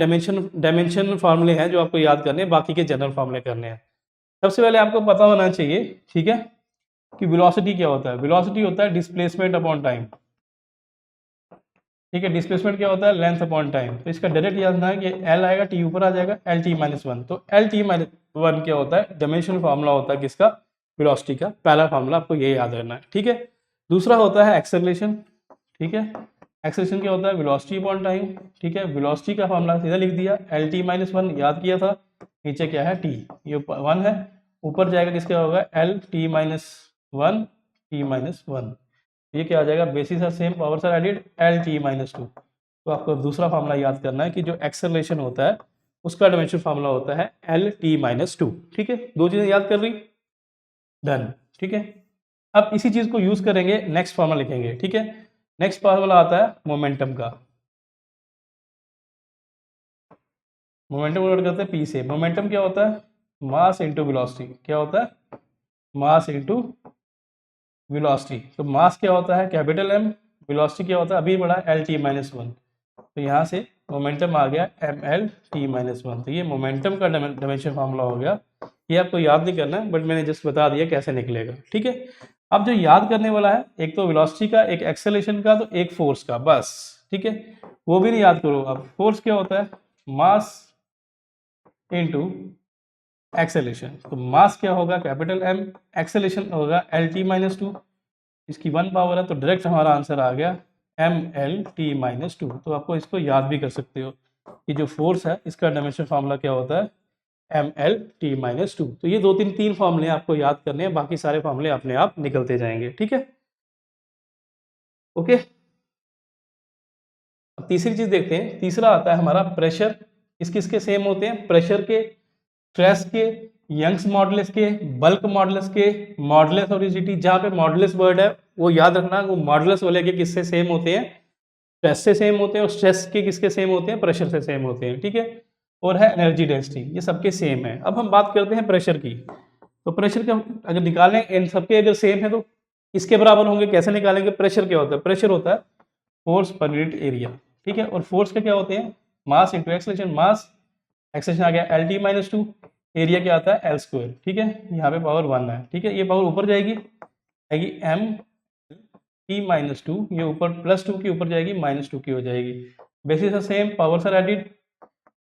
डायमेंशन फार्मूले हैं जो आपको याद करने हैं, बाकी के जनरल फार्मूले करने हैं। सबसे पहले आपको पता होना चाहिए, ठीक है, कि वेलोसिटी क्या होता है? वेलोसिटी होता है डिस्प्लेसमेंट अपॉन टाइम, ठीक है। डिस्प्लेसमेंट क्या होता है? Length upon time. तो इसका डायरेक्ट याद रखना है कि एल आएगा, टी ऊपर आ जाएगा, L-T-1। तो L-T-1 क्या होता है? डायमेंशन फार्मूला होता है किसका? वेलोसिटी का। पहला फार्मूला आपको ये याद रखना है, ठीक है। दूसरा होता है एक्सेलरेशन, ठीक है। एक्सेलरेशन क्या होता है? वेलोसिटी अपॉन टाइम, ठीक है। वेलोसिटी का फार्मूला सीधा लिख दिया, L-T-1 याद किया था। नीचे क्या है? टी, ये 1 है, ऊपर जाएगा किसका होगा? L-T-1 T-1। ये क्या आ जाएगा? बेसिस है सेम, पावर सर एडिड, L-T-2। तो आपको दूसरा फार्मूला याद करना है कि जो एक्सेलरेशन होता है उसका डायमेंशन फार्मूला होता है L-T-2, ठीक है। 2 चीजें याद कर रही, डन, ठीक है। अब इसी चीज को यूज करेंगे, नेक्स्ट फार्मूला लिखेंगे, ठीक है। नेक्स्ट फार्मूला आता है मोमेंटम का। मोमेंटम नोट करते हैं P से। मोमेंटम क्या होता है? Mass into velocity. क्या होता है? Mass into velocity. तो मास क्या होता है? Capital M। वेलोसिटी क्या होता है? अभी बढ़ा L-T-1। तो यहाँ से मोमेंटम आ गया ML-T-1। तो ये मोमेंटम का डायमेंशन फार्मूला हो गया। ये आपको याद नहीं करना है, बट मैंने जस्ट बता दिया कैसे निकलेगा, ठीक है। अब जो याद करने वाला है, एक तो वेलोसिटी का, एक एक्सेलरेशन का, तो एक फोर्स का, बस, ठीक है, वो भी नहीं याद करो आप। फोर्स क्या होता है, मास इनटू एक्सेलेरेशन। तो मास क्या होगा, कैपिटल एम, एक्सेलेरेशन होगा एल टी माइनस टू, इसकी 1 पावर है, तो डायरेक्ट हमारा आंसर आ गया M L T minus two. तो आपको इसको याद भी कर सकते हो कि जो फोर्स है इसका डायमेंशन फार्मूला क्या होता है, M L T minus two. तो ये तीन फॉर्मूले आपको याद करने हैं, बाकी सारे फॉर्मूले अपने आप निकलते जाएंगे। ठीक है, ओके। अब तीसरी चीज देखते हैं, तीसरा आता है हमारा प्रेशर। किस किस के सेम होते हैं, प्रेशर के, स्ट्रेस के, यंग्स मॉडुलस के, बल्क मॉडुलस के, मॉडुलस ऑफ रिजिडिटी। जहाँ पे मॉडुलस वर्ड है वो याद रखना, वो मॉडुलस वाले के किससे सेम होते हैं, स्ट्रेस से सेम होते हैं, और स्ट्रेस के किसके सेम होते हैं, प्रेशर से सेम होते हैं। ठीक है, और है एनर्जी डेंसिटी, ये सबके सेम है। अब हम बात करते हैं प्रेशर की। तो प्रेशर का अगर निकालें, इन सबके अगर सेम है तो इसके बराबर होंगे, कैसे निकालेंगे। प्रेशर क्या होता है, प्रेशर होता है फोर्स पर यूनिट एरिया। ठीक है, और फोर्स का क्या होते हैं, मास इंटू एक्सेलरेशन। मास एक्सेलरेशन आ गया L T minus to, area क्या आता है एल स्क्वायर। ठीक है, यहाँ पे पावर 1 है। ठीक है, ये पावर ऊपर जाएगी, आएगी एम टी माइनस टू, ये ऊपर प्लस 2 की ऊपर जाएगी, -2 की हो जाएगी। बेसिस है सेम, पावर सर एडिड,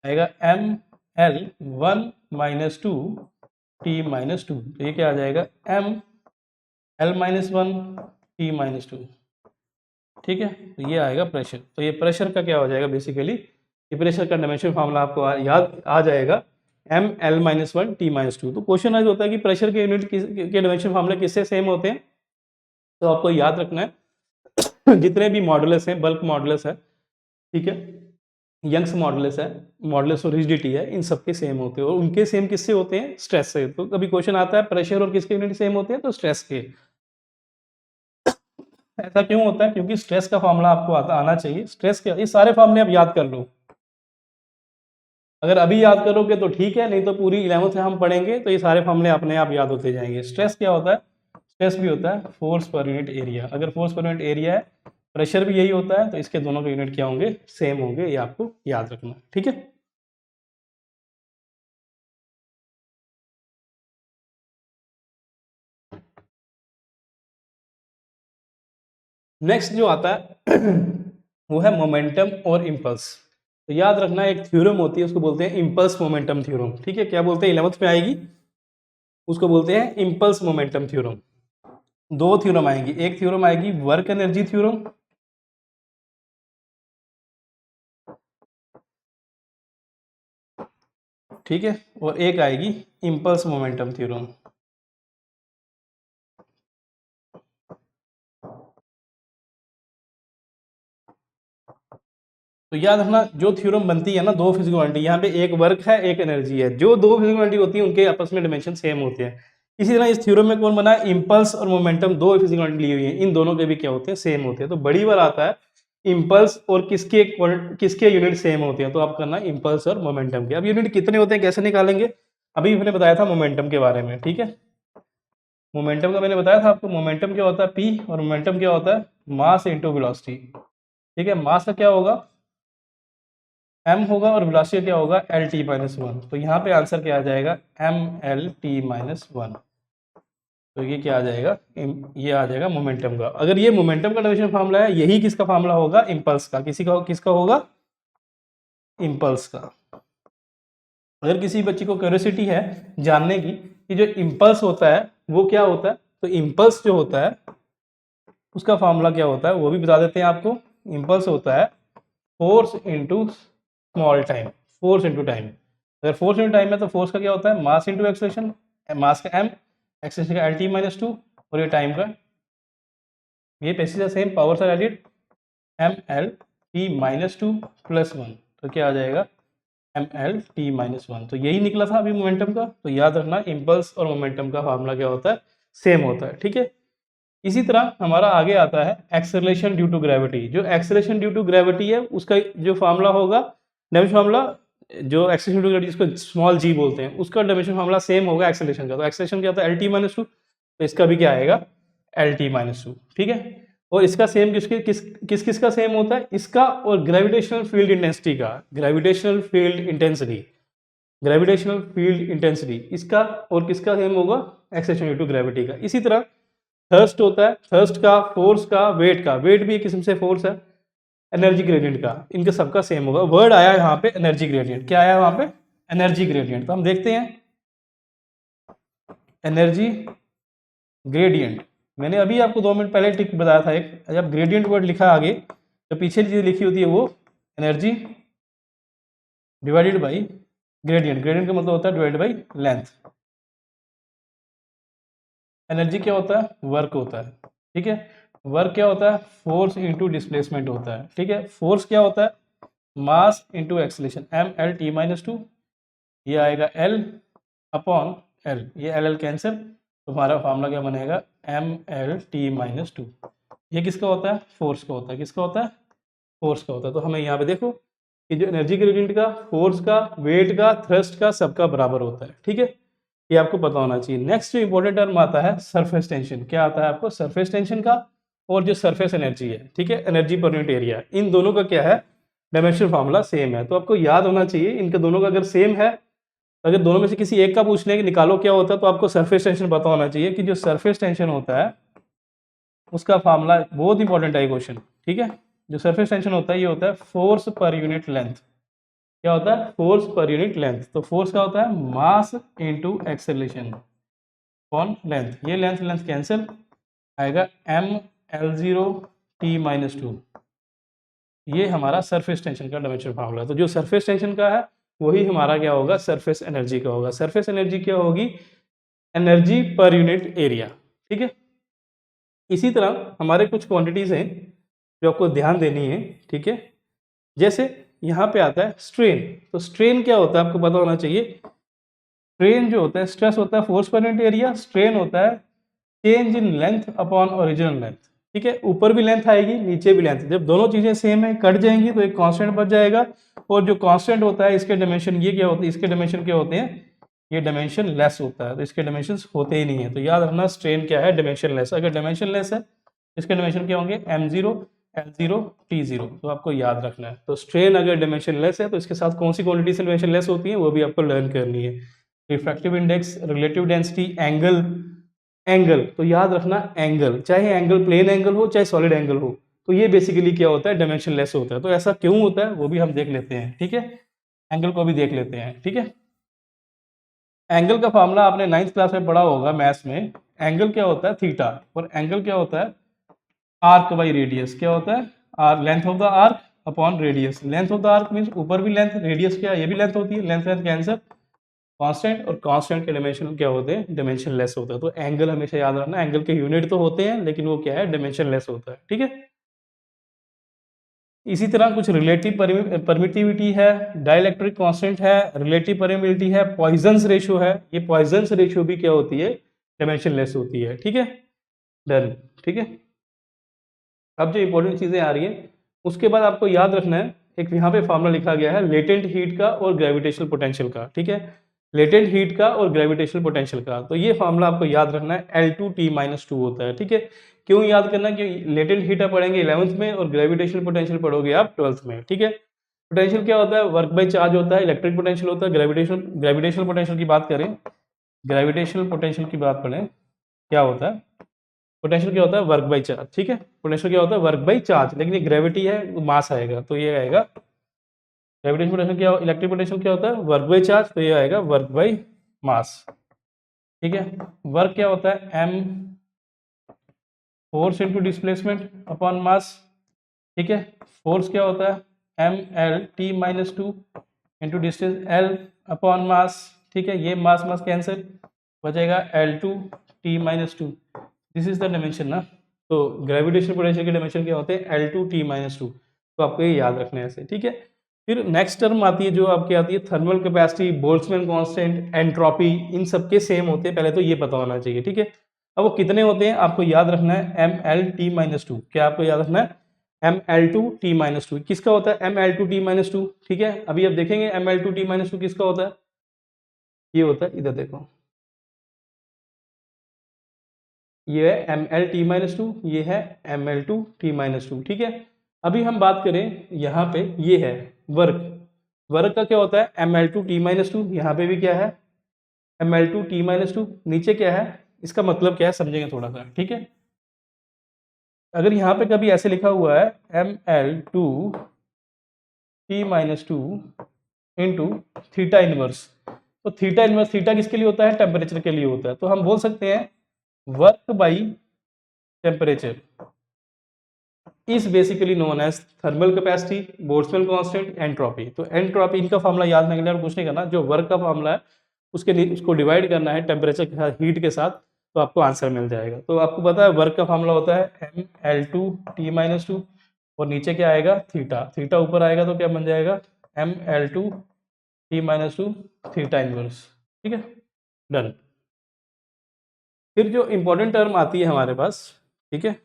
आएगा M L 1 minus two T minus two. तो ये क्या आ जाएगा, M L minus 1 T minus two. ठीक है, तो ये आएगा प्रेशर। तो ये प्रेशर का क्या हो जाएगा, बेसिकली ये प्रेशर का डायमेंशन फार्मूला आपको याद आ जाएगा, M L minus 1 T minus two. तो क्वेश्चन आज होता है कि प्रेशर के यूनिट के डायमेंशन फार्मूले किससे सेम होते हैं। तो आपको याद रखना है जितने भी मॉडुलस हैं, बल्क मॉडुलस है, ठीक है, यंग्स मॉडुलस है, मॉडुलस और रिजिडिटी है, इन सबके सेम होते हैं। और उनके सेम किससे होते हैं, स्ट्रेस से। तो कभी क्वेश्चन आता है प्रेशर और किसके यूनिट सेम होते हैं, तो स्ट्रेस के। ऐसा क्यों होता है, क्योंकि स्ट्रेस का फॉर्मूला आपको आना चाहिए। स्ट्रेस के ये सारे फॉर्मूले आप याद कर लो, अगर अभी याद करोगे तो ठीक है, नहीं तो पूरी 11th में हम पढ़ेंगे तो ये सारे फॉर्मूले अपने आप याद होते जाएंगे। स्ट्रेस क्या होता है, स्ट्रेस भी होता है फोर्स पर यूनिट एरिया। अगर फोर्स पर यूनिट एरिया है, प्रेशर भी यही होता है, तो इसके दोनों के यूनिट क्या होंगे, सेम होंगे। ये आपको याद रखना, ठीक है। नेक्स्ट जो आता है वो है मोमेंटम और इम्पल्स। तो याद रखना, एक थ्योरम होती है, उसको बोलते हैं इम्पल्स मोमेंटम थ्योरम। ठीक है, क्या बोलते हैं, 11th में आएगी, उसको बोलते हैं इम्पल्स मोमेंटम थ्योरम। दो थ्योरम आएंगी, एक थ्योरम आएगी वर्क एनर्जी थ्योरम, ठीक है, और एक आएगी इम्पल्स मोमेंटम थ्योरम। तो याद रखना, जो थ्योरम बनती है ना, दो फिजिकल क्वांटिटी, यहाँ पे एक वर्क है एक एनर्जी है, जो दो फिजिकल क्वांटिटी होती है उनके आपस में डायमेंशन सेम होते हैं। इसी तरह इस थ्योरम में कौन बना है, इम्पल्स और मोमेंटम, दो फिजिकल क्वांटिटी ली हुई है, इन दोनों के भी क्या होते हैं, सेम होते हैं। तो बड़ी बार आता है इम्पल्स और किसके यूनिट सेम होते हैं, तो आप करना इम्पल्स और मोमेंटम के। अब यूनिट कितने होते हैं, कैसे निकालेंगे, अभी मैंने बताया था मोमेंटम के बारे में। ठीक है, मोमेंटम का मैंने बताया था आपको, मोमेंटम क्या होता है पी, और मोमेंटम क्या होता है मास इंटू वेलोसिटी। ठीक है, मास का क्या होगा m होगा, और वेलोसिटी क्या होगा एल टी माइनस वन। तो यहाँ पे आंसर क्या आ जाएगा, M L T minus one. तो ये क्या आ जाएगा, ये आ जाएगा मोमेंटम का। अगर ये मोमेंटम का डायमेंशन फार्मूला है, यही किसका फार्मूला होगा, इम्पल्स का। किसका होगा, इम्पल्स का। अगर किसी बच्चे को क्यूरियोसिटी है जानने की कि जो इम्पल्स होता है वो क्या होता है, तो इम्पल्स जो होता है उसका फार्मूला क्या होता है वो भी बता देते हैं आपको। इम्पल्स होता है force into small time, force into time. अगर फोर्स इंटू टाइम है तो फोर्स का क्या होता है मास इंटू एक्सेलरेशन, मास का m, एक्सेलरेशन का एल टी माइनस टू, और ये टाइम का, ये बेसिस सेम, पावर से added, M L T minus two plus one. तो क्या आ जाएगा, M L T minus one. तो यही निकला था अभी मोमेंटम का। तो याद रखना, इम्पल्स और मोमेंटम का फार्मूला क्या होता है, सेम होता है। ठीक है, इसी तरह हमारा आगे आता है एक्सेलरेशन ड्यू टू ग्रेविटी। जो एक्सेलरेशन ड्यू टू ग्रेविटी है उसका जो फार्मूला होगा, डायमेंशन फार्मूला, जो एक्सेलरेशन ड्यू टू ग्रेविटी जिसको स्मॉल जी बोलते हैं, उसका डायमेंशन फार्मूला सेम होगा एक्सेलरेशन का। तो एक्सेलरेशन क्या होता है एल टी माइनस टू, तो इसका भी क्या आएगा एल टी माइनस टू। ठीक है, और इसका सेम किसका सेम होता है, इसका और ग्रेविटेशनल फील्ड इंटेंसिटी का, gravitational field intensity, gravitational field intensity इसका और किसका सेम होगा, एक्सेलरेशन ड्यू टू ग्रेविटी का। इसी तरह थर्स्ट होता है, थर्स्ट का, फोर्स का, वेट का। वेट भी एक किस्म से फोर्स है, एनर्जी ग्रेडियंट का, इनके सबका सेम होगा। वर्ड आया यहाँ पे एनर्जी ग्रेडियंट, क्या आया वहाँ पे, एनर्जी ग्रेडियंट। तो हम देखते हैं एनर्जी ग्रेडियंट। मैंने अभी आपको 2 मिनट पहले टिक बताया था एक, जब ग्रेडियंट वर्ड लिखा आगे तो पीछे चीज़ लिखी होती है वो energy divided by gradient. Gradient का मतलब होता है डिवाइडेड बाई लेंथ। एनर्जी क्या होता है, वर्क होता है, ठीक है। वर्क क्या होता है, फोर्स इंटू डिस्प्लेसमेंट होता है, ठीक है। फोर्स क्या होता है, मास इंटू एक्सेलेरेशन, m(l(t)-2, ये आएगा l अपॉन l, ये l कैंसिल, तो हमारा फार्मूला क्या बनेगा, m(l(t)-2। ये किसका होता है, फोर्स का होता है, किसका होता है, फोर्स का होता है। तो हमें यहाँ पे देखो कि जो एनर्जी ग्रेडियंट का, फोर्स का, वेट का, थ्रस्ट का, सबका बराबर होता है, ठीक है। ये आपको पता होना चाहिए। नेक्स्ट जो इंपॉर्टेंट टर्म आता है सरफेस टेंशन, क्या आता है आपको, सरफेस टेंशन का, और जो सरफेस एनर्जी है, ठीक है, एनर्जी पर यूनिट एरिया, इन दोनों का क्या है, डायमेंशन फार्मूला सेम है। तो आपको याद होना चाहिए इनके दोनों का अगर सेम है, अगर दोनों में से किसी एक का पूछ लें कि निकालो क्या होता है, तो आपको सरफेस टेंशन पता होना चाहिए कि जो सरफेस टेंशन होता है उसका फार्मूला बहुत इंपॉर्टेंट है क्वेश्चन, ठीक है। जो सरफेस टेंशन होता है ये होता है फोर्स पर यूनिट लेंथ। क्या होता है, फोर्स पर यूनिट लेंथ। तो फोर्स क्या होता है, mass into acceleration upon length. ये लेंथ लेंथ कैंसिल, आएगा m(l(0)t-2। ये हमारा सरफेस टेंशन का डायमेंशन फार्मूला है। तो जो सरफेस टेंशन का है वही हमारा क्या होगा, सरफेस एनर्जी का होगा। सरफेस एनर्जी क्या होगी, एनर्जी पर यूनिट एरिया, ठीक है। इसी तरह हमारे कुछ क्वांटिटीज हैं जो आपको ध्यान देनी है, ठीक है। जैसे यहाँ पे आता है स्ट्रेन। तो स्ट्रेन क्या होता है आपको पता होना चाहिए। स्ट्रेन जो होता है, स्ट्रेस होता है force per unit area, strain होता है change in length upon original length, ठीक है। ऊपर भी लेंथ आएगी, नीचे भी लेंथ, जब दोनों चीजें सेम है कट जाएंगी तो एक कांस्टेंट बच जाएगा, और जो कांस्टेंट होता है इसके डायमेंशन ये क्या होते हैं, इसके डायमेंशन क्या होते हैं, ये डायमेंशन लेस होता है, तो इसके डायमेंशन होते ही नहीं है। तो याद रखना स्ट्रेन क्या है, डायमेंशन लेस। अगर डायमेंशन लेस है इसके डायमेंशन क्या होंगे, m0, l0, t0, तो आपको याद रखना है। तो स्ट्रेन अगर डायमेंशन लेस है तो इसके साथ कौन सी क्वांटिटी से डायमेंशन लेस होती है वो भी आपको लर्न करनी है। Refractive index, relative density, angle. Angle तो याद रखना, एंगल चाहे एंगल प्लेन एंगल हो चाहे सॉलिड एंगल हो, तो ये बेसिकली क्या होता है, डायमेंशन लेस होता है। तो ऐसा क्यों होता है वो भी हम देख लेते हैं, ठीक है। एंगल को भी देख लेते हैं, ठीक है। एंगल का फार्मूला आपने 9th क्लास में पढ़ा होगा मैथ्स में। एंगल क्या होता है, थीटा, और एंगल क्या होता है, आर्क बाई रेडियस। क्या होता है, are length of the arc upon radius. Length of the arc means ऊपर भी लेंथ, रेडियस क्या है, ये भी लेंथ होती है, लेंथ लेंथ कैंसर, कांस्टेंट, और कांस्टेंट के डायमेंशन क्या होते हैं, डायमेंशन लेस होता है। तो एंगल हमेशा याद रखना, एंगल के यूनिट तो होते हैं लेकिन वो क्या है, डायमेंशन लेस होता है, ठीक है। इसी तरह कुछ रिलेटिव परमिटिविटी है, डाइलेक्ट्रिक कांस्टेंट है, रिलेटिव परमिटिविटी है, पॉइजन्स रेशियो है। ये पॉइजन्स रेशियो भी क्या होती है, डायमेंशन लेस होती है, ठीक है। डन, ठीक है। अब जो इंपॉर्टेंट चीजें आ रही हैं उसके बाद आपको याद रखना है, एक यहाँ पे फार्मूला लिखा गया है लेटेंट हीट का और ग्रेविटेशनल पोटेंशियल का, ठीक है। लेटेंट हीट का और ग्रेविटेशनल पोटेंशियल का, तो ये फार्मूला आपको याद रखना है, L2T-2 होता है, ठीक है। क्यों याद करना, कि लेटेंट हीट आप पढ़ेंगे 11th में और ग्रेविटेशनल पोटेंशियल पढ़ोगे आप 12th में, ठीक है। पोटेंशियल क्या होता है, वर्क बाई चार्ज होता है, इलेक्ट्रिक पोटेंशियल होता है। ग्रेविटेशनल पोटेंशियल की बात करें, ग्रेविटेशनल पोटेंशियल की बात करें, क्या होता है, पोटेंशियल क्या होता है, वर्क बाई चार्ज, ठीक है। पोटेंशियल क्या होता है, वर्क बाई चार्ज, लेकिन ये ग्रेविटी है, मास आएगा, तो ये आएगा ग्रेविटेशनल पोटेंशियल। क्या, इलेक्ट्रिक पोटेंशियल क्या होता है, वर्क बाई चार्ज, तो ये आएगा वर्क बाई मास, ठीक है। वर्क क्या होता है, m force into displacement upon mass, ठीक है। फोर्स क्या होता है, m(l(t)-2) into distance l upon mass, ठीक है। ये मास मास कैंसिल, बचेगा L2T-2। This is the dimension ना। तो ग्रेविटेशनल पोटेंशियल के डायमेंशन क्या होते हैं, L2T-2, तो आपको ये याद रखना है ऐसे, ठीक है। फिर नेक्स्ट टर्म आती है जो आपकी आती है thermal capacity, Boltzmann constant, entropy, इन सबके सेम होते हैं, पहले तो ये पता होना चाहिए, ठीक है। अब वो कितने होते हैं आपको याद रखना है, mL(t-2), क्या आपको याद रखना है, mL2T-2। किसका होता है mL2T-2, ठीक है। अभी आप देखेंगे mL2T-2 किसका होता है, ये होता है, इधर देखो, ये है mL(t-2), ये है mL2T-2, ठीक है। अभी हम बात करें यहाँ पे, ये है वर्क। वर्क का क्या होता है, mL2T-2, यहाँ पे भी क्या है, mL2T-2, नीचे क्या है, इसका मतलब क्या है समझेंगे थोड़ा सा, ठीक है। अगर यहाँ पे कभी ऐसे लिखा हुआ है ml2 t-2 into theta inverse, तो थीटा इनवर्स, थीटा किसके लिए होता है? टेम्परेचर के लिए होता है। तो हम बोल सकते हैं work by temperature is basically known as thermal capacity, Boltzmann constant, entropy. तो एंट्रोपी इनका फॉर्मूला याद रखने के लिए और कुछ नहीं करना, जो वर्क का फॉर्मूला है उसके लिए उसको डिवाइड करना है टेम्परेचर के साथ, हीट के साथ, तो आपको आंसर मिल जाएगा। तो आपको पता है वर्क का फॉर्मूला होता है ml2t-2 और नीचे क्या आएगा? थीटा। थीटा ऊपर आएगा तो क्या बन जाएगा? ml2t-2 theta inverse. ठीक है, डन। फिर जो इंपॉर्टेंट टर्म आती है हमारे पास, ठीक है,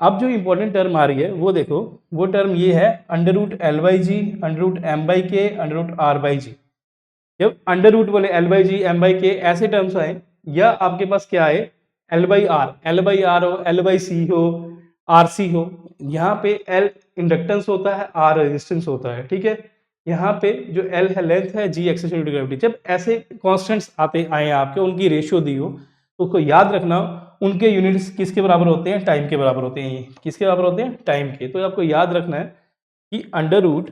अब जो इंपॉर्टेंट टर्म आ रही है वो देखो, वो टर्म ये है √L/G, √M/K, √R/G। जब अंडर रूट बोले L/G, M/K ऐसे टर्म्स आए, या आपके पास क्या है L/R, L/R हो, L/C हो, RC हो, यहाँ पे L इंडक्टेंस होता है, R रेजिस्टेंस होता है। ठीक है, यहाँ पे जो L है लेंथ है, G एक्सेलरेशन ग्रेविटी। जब ऐसे कॉन्स्टेंट्स आते आए आपके, उनकी रेशियो दी हो, तो उसको याद रखना उनके यूनिट्स किसके बराबर होते हैं? टाइम के बराबर होते हैं। किसके बराबर होते हैं? टाइम के। तो आपको याद रखना है कि under root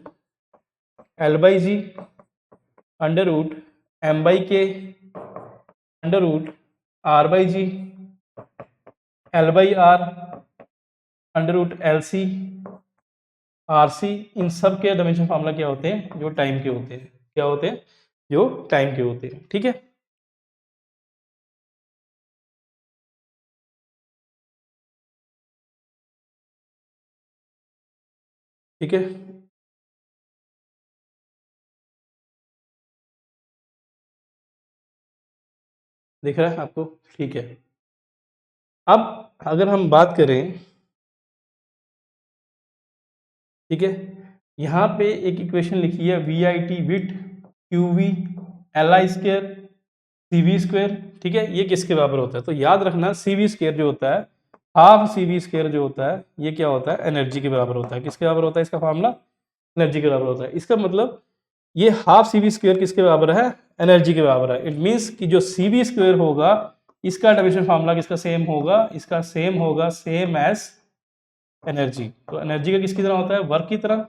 L/G, under root M/K, under root R/G, L/R, under root LC, RC, इन सब के डायमेंशन फार्मूला क्या होते हैं? जो टाइम के होते हैं। क्या होते हैं? जो टाइम के होते हैं। ठीक है, ठीक है, दिख रहा है आपको? ठीक है। अब अगर हम बात करें, ठीक है, यहाँ पे एक इक्वेशन लिखी है VIT विट QV LI square CV square. ठीक है, ये किसके बराबर होता है? तो याद रखना CV स्क्वायर जो होता है, हाफ CV स्क्वायर जो होता है, ये क्या होता है? एनर्जी के बराबर होता है। किसके बराबर होता है? इसका फॉर्मूला एनर्जी के बराबर होता है। इसका मतलब ये हाफ CV स्क्वायर किसके बराबर है? एनर्जी के बराबर है। इट मीन्स कि जो CV स्क्वायर होगा, इसका डायमेंशन फार्मूला किसका सेम होगा? इसका सेम होगा, सेम एज एनर्जी। तो एनर्जी का किसकी तरह होता है? वर्क की तरह।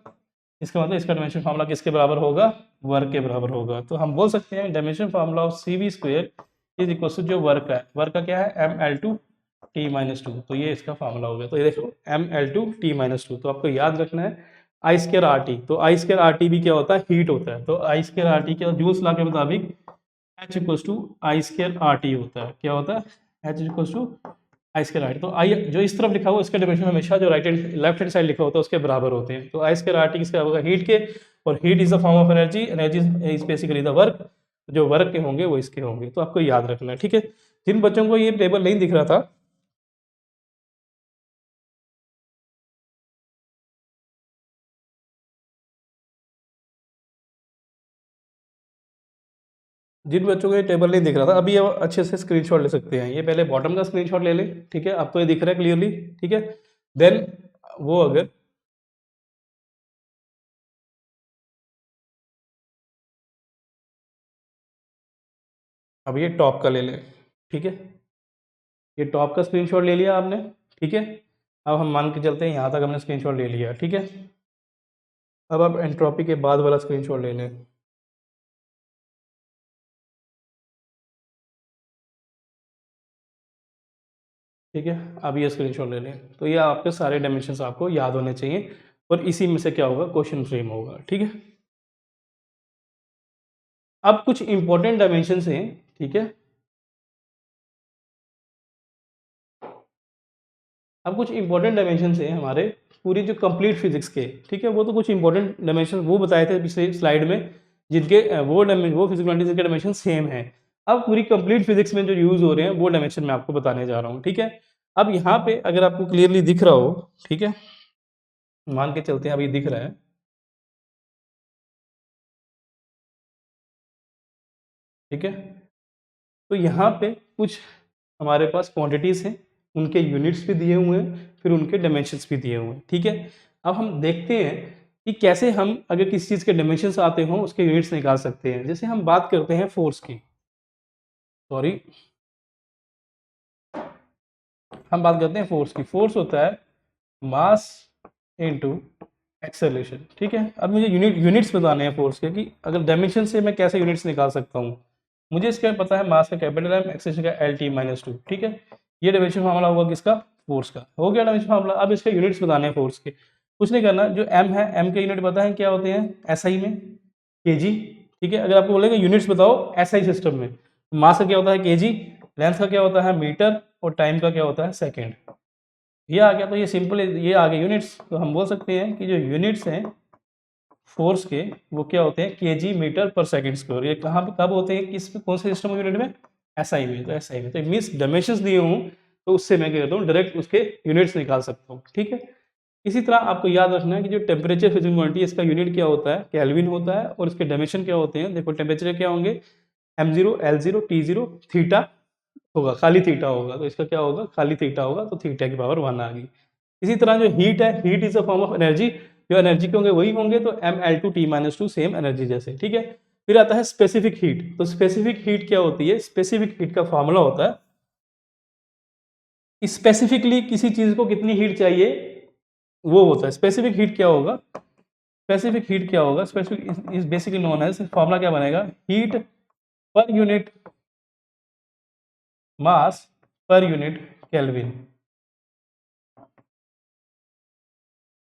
इसका मतलब इसका डायमेंशन फार्मूला किसके बराबर होगा? वर्क के बराबर होगा। तो हम बोल सकते हैं dimension formula of CV square is equal to जो वर्क है, वर्क का क्या है? ml2t-2। तो ये इसका फार्मूला हो गया। तो ये देखो ml2t-2। तो आपको याद रखना है आई स्क्वायर आर टी। तो आई स्क्वायर आर टी भी क्या होता है? हीट होता है। तो आई स्क्वायर आर टी क्या, जूल्स लॉ के मुताबिक H equal to I square R T होता है। क्या होता है? H equal to I square R T. तो आई जो इस तरफ लिखा हुआ उसका डायमेंशन हमेशा जो right hand left hand side लिखा होता है उसके बराबर होते हैं। तो आई स्क्वायर आर टी किसका होगा? हीट के। और heat is the form of energy, energy is basically the work. जो वर्क के होंगे वो इसके होंगे। तो आपको याद रखना है। ठीक है, जिन बच्चों को ये टेबल नहीं दिख रहा था, जिन बच्चों को ये टेबल नहीं दिख रहा था, अभी ये अच्छे से स्क्रीनशॉट ले सकते हैं। ये पहले बॉटम का स्क्रीनशॉट ले लें। ठीक है, आपको ये दिख रहा है क्लियरली? ठीक है, देन वो अगर अब ये टॉप का ले लें। ठीक है, ये टॉप का स्क्रीनशॉट ले लिया आपने। ठीक है, अब हम मान के चलते हैं यहाँ तक हमने स्क्रीनशॉट ले लिया। ठीक है, अब आप एंट्रोपी के बाद वाला स्क्रीनशॉट ले लें। ठीक है, अब ये स्क्रीनशॉट ले लें। तो ये आपके सारे डायमेंशंस आपको याद होने चाहिए और इसी में से क्या होगा? क्वेश्चन फ्रेम होगा। ठीक है, अब कुछ इंपॉर्टेंट डायमेंशंस हैं। ठीक है, अब कुछ इंपॉर्टेंट डायमेंशंस हैं हमारे पूरी जो कंप्लीट फिजिक्स के। ठीक है, वो तो कुछ इंपॉर्टेंट डायमेंशन वो बताए थे पिछले स्लाइड में, जिनके वो फिजिकल क्वांटिटीज के डायमेंशन सेम है। अब पूरी कंप्लीट फिजिक्स में जो यूज हो रहे हैं वो डायमेंशन मैं आपको बताने जा रहा हूँ। ठीक है, अब यहाँ पे अगर आपको क्लियरली दिख रहा हो, ठीक है, मान के चलते हैं अब ये दिख रहा है। ठीक है, तो यहाँ पे कुछ हमारे पास क्वांटिटीज हैं, उनके यूनिट्स भी दिए हुए हैं, फिर उनके डायमेंशंस भी दिए हुए हैं। ठीक है, अब हम देखते हैं कि कैसे हम अगर किसी चीज़ के डायमेंशंस आते हों उसके यूनिट्स निकाल सकते हैं। जैसे हम बात करते हैं फोर्स की, सॉरी, हम बात करते हैं फोर्स की। फोर्स होता है मास इनटू एक्सेलरेशन, ठीक है। अब मुझे यूनिट्स बताने हैं फोर्स के, कि अगर डायमेंशन से मैं कैसे यूनिट्स निकाल सकता हूँ। मुझे इसका पता है मास का कैपिटल एम, एक्सेलरेशन का एल टी माइनस टू, ठीक है। ये डायमेंशन फार्मूला होगा किसका, फोर्स का। हो गया डायमेंशन फार्मूला। अब इसके यूनिट्स बताने हैं फोर्स के। कुछ नहीं करना, जो एम है, एम के यूनिट पता है क्या होते हैं एसआई में, केजी, ठीक है। अगर आपको बोलेगा यूनिट्स बताओ एसआई सिस्टम में, मास का क्या होता है केजी, लेंथ का क्या होता है मीटर, और टाइम का क्या होता है सेकेंड। ये आ गया, तो ये सिंपल, ये आ गया यूनिट्स। तो हम बोल सकते हैं कि जो यूनिट्स हैं फोर्स के, वो क्या होते हैं केजी मीटर पर सेकंड स्क्वायर। ये कहाँ पे कब होते हैं, किस कौन से सिस्टम यूनिट में, एसआई में। तो एसआई में तो मीन्स डायमेंशंस दिए हूँ, तो उससे मैं क्या करता हूँ डायरेक्ट उसके यूनिट्स निकाल सकता हूँ, ठीक है। इसी तरह आपको याद रखना है कि जो टेम्परेचर फिजिकल क्वांटिटी है, इसका यूनिट क्या होता है केल्विन होता है, और इसके डायमेंशन क्या होते हैं, देखो टेम्परेचर क्या होंगे m0 l0 t0 थीटा होगा, खाली थीटा होगा, तो इसका क्या होगा खाली थीटा होगा, तो थीटा की पावर 1 आ गई। इसी तरह जो हीट है, heat is a form of energy, जो एनर्जी के होंगे वही होंगे, तो ml2 t-2 सेम एनर्जी जैसे, ठीक है। फिर आता है स्पेसिफिक हीट। तो स्पेसिफिक हीट क्या होती है, स्पेसिफिक हीट का फॉर्मूला होता है कि स्पेसिफिकली किसी चीज को कितनी हीट चाहिए, वो होता है स्पेसिफिक हीट। क्या होगा स्पेसिफिक हीट, क्या होगा specific is basically known as, formula क्या बनेगा, heat per unit mass per unit kelvin.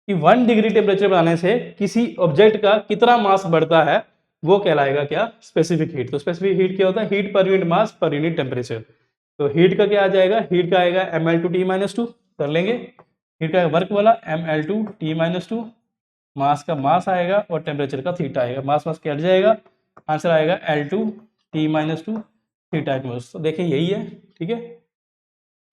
कि 1 डिग्री टेम्परेचर बढ़ाने से किसी ऑब्जेक्ट का कितना मास बढ़ता है, वो कहलाएगा क्या, स्पेसिफिक हीट। तो स्पेसिफिक हीट क्या होता है, heat per unit mass per unit temperature. तो हीट का क्या आ जाएगा, हीट का आएगा ml2 t-2, कर लेंगे। हीट का वर्क वाला ml2 t-2, मास का मास आएगा और टेम्परेचर का थीटा आएगा, मास मास कट जाएगा, आंसर आएगा L2 t-2 थीटा इनवर्स। तो देखें यही है, ठीक है,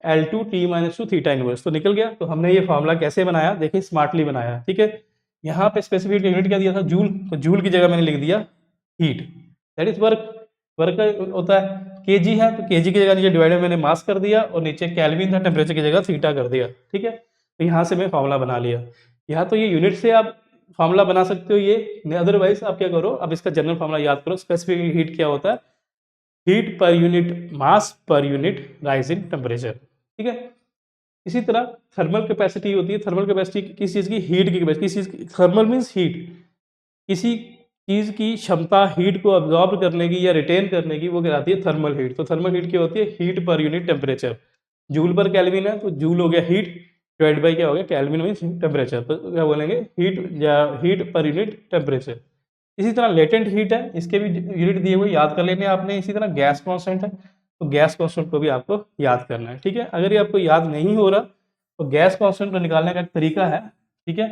L2 t-2 थीटा इनवर्स तो निकल गया। तो हमने ये फॉर्मूला कैसे बनाया, देखिए स्मार्टली बनाया, ठीक है। यहाँ पे स्पेसिफिक यूनिट क्या दिया था, जूल, तो जूल की जगह मैंने लिख दिया heat, that is work. Work का होता है केजी है, तो केजी की जगह नीचे डिवाइड में मैंने मास कर दिया, और नीचे केल्विन था, टेम्परेचर की जगह थीटा कर दिया, ठीक है। तो यहाँ से मैं फॉर्मूला बना लिया। यहाँ तो ये यूनिट से आप फॉर्मूला बना सकते हो ये, अदरवाइज आप क्या करो, अब इसका जनरल फॉर्मूला याद करो। स्पेसिफिक हीट क्या होता है, heat per unit mass per unit rise in temperature, ठीक है। इसी तरह थर्मल कैपेसिटी होती है। थर्मल कैपेसिटी किस चीज़ की, हीट की कैपेसिटी, किस चीज़ की, थर्मल मीन्स हीट, किसी चीज़ की क्षमता हीट को अब्जॉर्ब करने की या रिटेन करने की, वो कहलाती है थर्मल हीट। तो थर्मल हीट क्या होती है, heat per unit temperature. Joule पर केल्विन है, तो जूल हो गया हीट, डिवाइड बाई क्या हो गया केल्विन मीन्स टेम्परेचर, तो क्या बोलेंगे हीट या हीट पर यूनिट टेम्परेचर। इसी तरह लेटेंट हीट है, इसके भी यूनिट दिए हुए याद कर लेने आपने। इसी तरह गैस कॉन्स्टेंट है, तो गैस कॉन्स्टेंट को भी आपको याद करना है, ठीक है। अगर ये आपको याद नहीं हो रहा, तो गैस कॉन्स्टेंट को निकालने का एक तरीका है, ठीक है।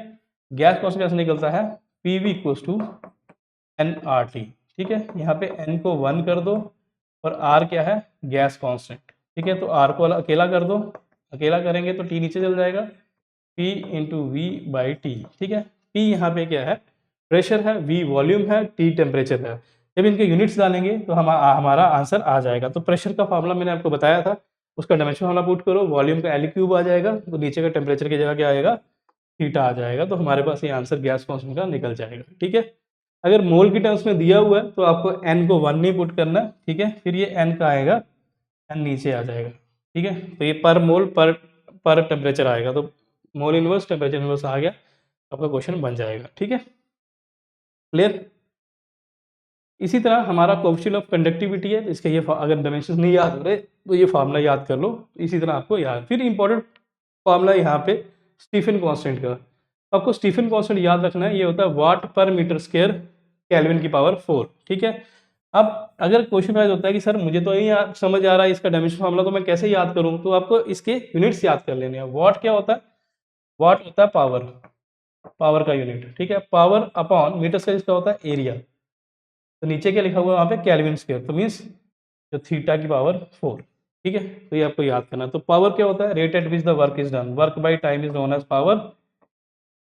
गैस कॉन्स्टेंट कैसे निकलता है, PV इक्वल्स टू nRT, ठीक है। यहाँ पे n को 1 कर दो, और R क्या है, गैस कॉन्स्टेंट, ठीक है। तो R को अकेला कर दो, अकेला करेंगे तो T नीचे चल जाएगा, P into V by T, ठीक है। P यहाँ पे क्या है, प्रेशर है, V वॉल्यूम है, T टेम्परेचर है। जब इनके यूनिट्स डालेंगे तो हमारा आंसर आ जाएगा। तो प्रेशर का फार्मूला मैंने आपको बताया था, उसका डायमेंशन वाला पुट करो, वॉल्यूम का L क्यूब आ जाएगा, तो नीचे का टेम्परेचर की जगह क्या आएगा, थीटा आ जाएगा। तो हमारे पास ये आंसर गैस कॉन्स्टेंट का निकल जाएगा, ठीक है। अगर मोल की टर्म्स में दिया हुआ है, तो आपको n को 1 नहीं पुट करना, ठीक है। फिर ये n का आएगा, n नीचे आ जाएगा, ठीक है। तो ये पर मोल पर टेम्परेचर आएगा, तो मोल इनवर्स टेम्परेचर इनवर्स आ गया, आपका क्वेश्चन बन जाएगा, ठीक है। क्लियर। इसी तरह हमारा कोएफिशिएंट ऑफ कंडक्टिविटी है, इसके ये अगर डायमेंशंस नहीं याद हो रहे, तो ये फार्मूला याद कर लो। इसी तरह आपको याद, फिर इंपॉर्टेंट फार्मूला यहाँ पे स्टीफन कांस्टेंट का, आपको स्टीफन कांस्टेंट याद रखना है। ये होता है वाट पर मीटर स्क्वायर केल्विन की पावर 4, ठीक है। अब अगर क्वेश्चन राइज होता है कि सर मुझे तो नहीं समझ आ रहा है इसका डायमेंशन फार्मूला, तो मैं कैसे याद करूँ, तो आपको इसके यूनिट्स याद कर लेने हैं। वाट क्या होता है, वाट होता है पावर, पावर का यूनिट, ठीक है। पावर अपॉन मीटर स्क्वायर इसका होता है एरिया, तो नीचे क्या लिखा हुआ है वहाँ पे केल्विन स्क्वायर, तो मीन्स जो थीटा की पावर 4, ठीक है। तो ये आपको याद करना है। तो पावर क्या होता है, rate at which the work is done, work by time is known as power.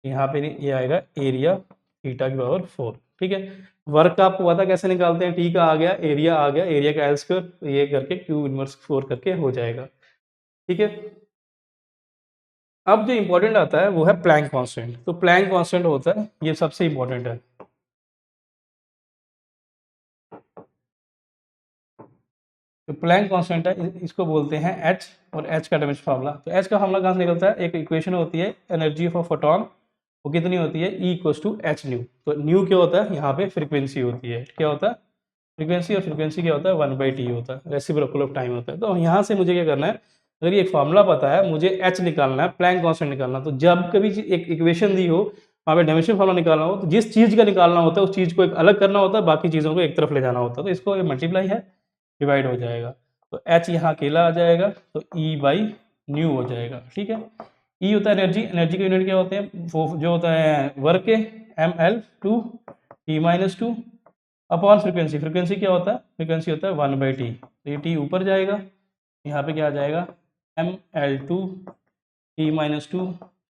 यहाँ पे ये आएगा एरिया थीटा की पावर 4, ठीक है। वर्क का आपको पता कैसे निकालते हैं, टी का आ गया, एरिया आ गया, एरिया का एल स्क्वायर, तो ये करके क्यू इनवर्स 4 करके हो जाएगा, ठीक है। अब जो इंपॉर्टेंट आता है वो है प्लैंक कांस्टेंट। तो प्लैंक कांस्टेंट होता है, ये सबसे इंपॉर्टेंट है। तो प्लैंक कांस्टेंट है, इसको बोलते हैं एच, और एच का डायमेंशन फार्मूला, तो एच का फार्मूला कहाँ से निकलता है, एक इक्वेशन होती है एनर्जी ऑफ अ फोटोन, वो कितनी होती है, E equals to H nu. तो न्यू क्या होता है, यहाँ पे फ्रीक्वेंसी होती है, क्या होता है, फ्रीक्वेंसी, और फ्रीक्वेंसी क्या होता है, 1/t होता है, रेसिप्रोकल ऑफ टाइम होता है। तो यहाँ से मुझे क्या करना है, अगर ये फार्मूला पता है, मुझे एच निकालना है, प्लैंक कांस्टेंट निकालना, तो जब कभी एक इक्वेशन दी हो, वहाँ पे डायमेंशन फार्मूला निकालना हो, तो जिस चीज़ का निकालना होता है उस चीज़ को एक अलग करना होता है, बाकी चीज़ों को एक तरफ ले जाना होता है, तो इसको मल्टीप्लाई है, डिवाइड हो जाएगा, तो एच यहाँ अकेला आ जाएगा, तो ई बाई न्यू हो जाएगा, ठीक है। ई होता है एनर्जी, एनर्जी के यूनिट क्या होते हैं, वो जो होता है वर्क के, ml/2 t-2 upon frequency, frequency क्या होता है, फ्रीक्वेंसी होता है 1/t, तो ये t ऊपर जाएगा, यहाँ पे क्या आ जाएगा, ml/2 t-2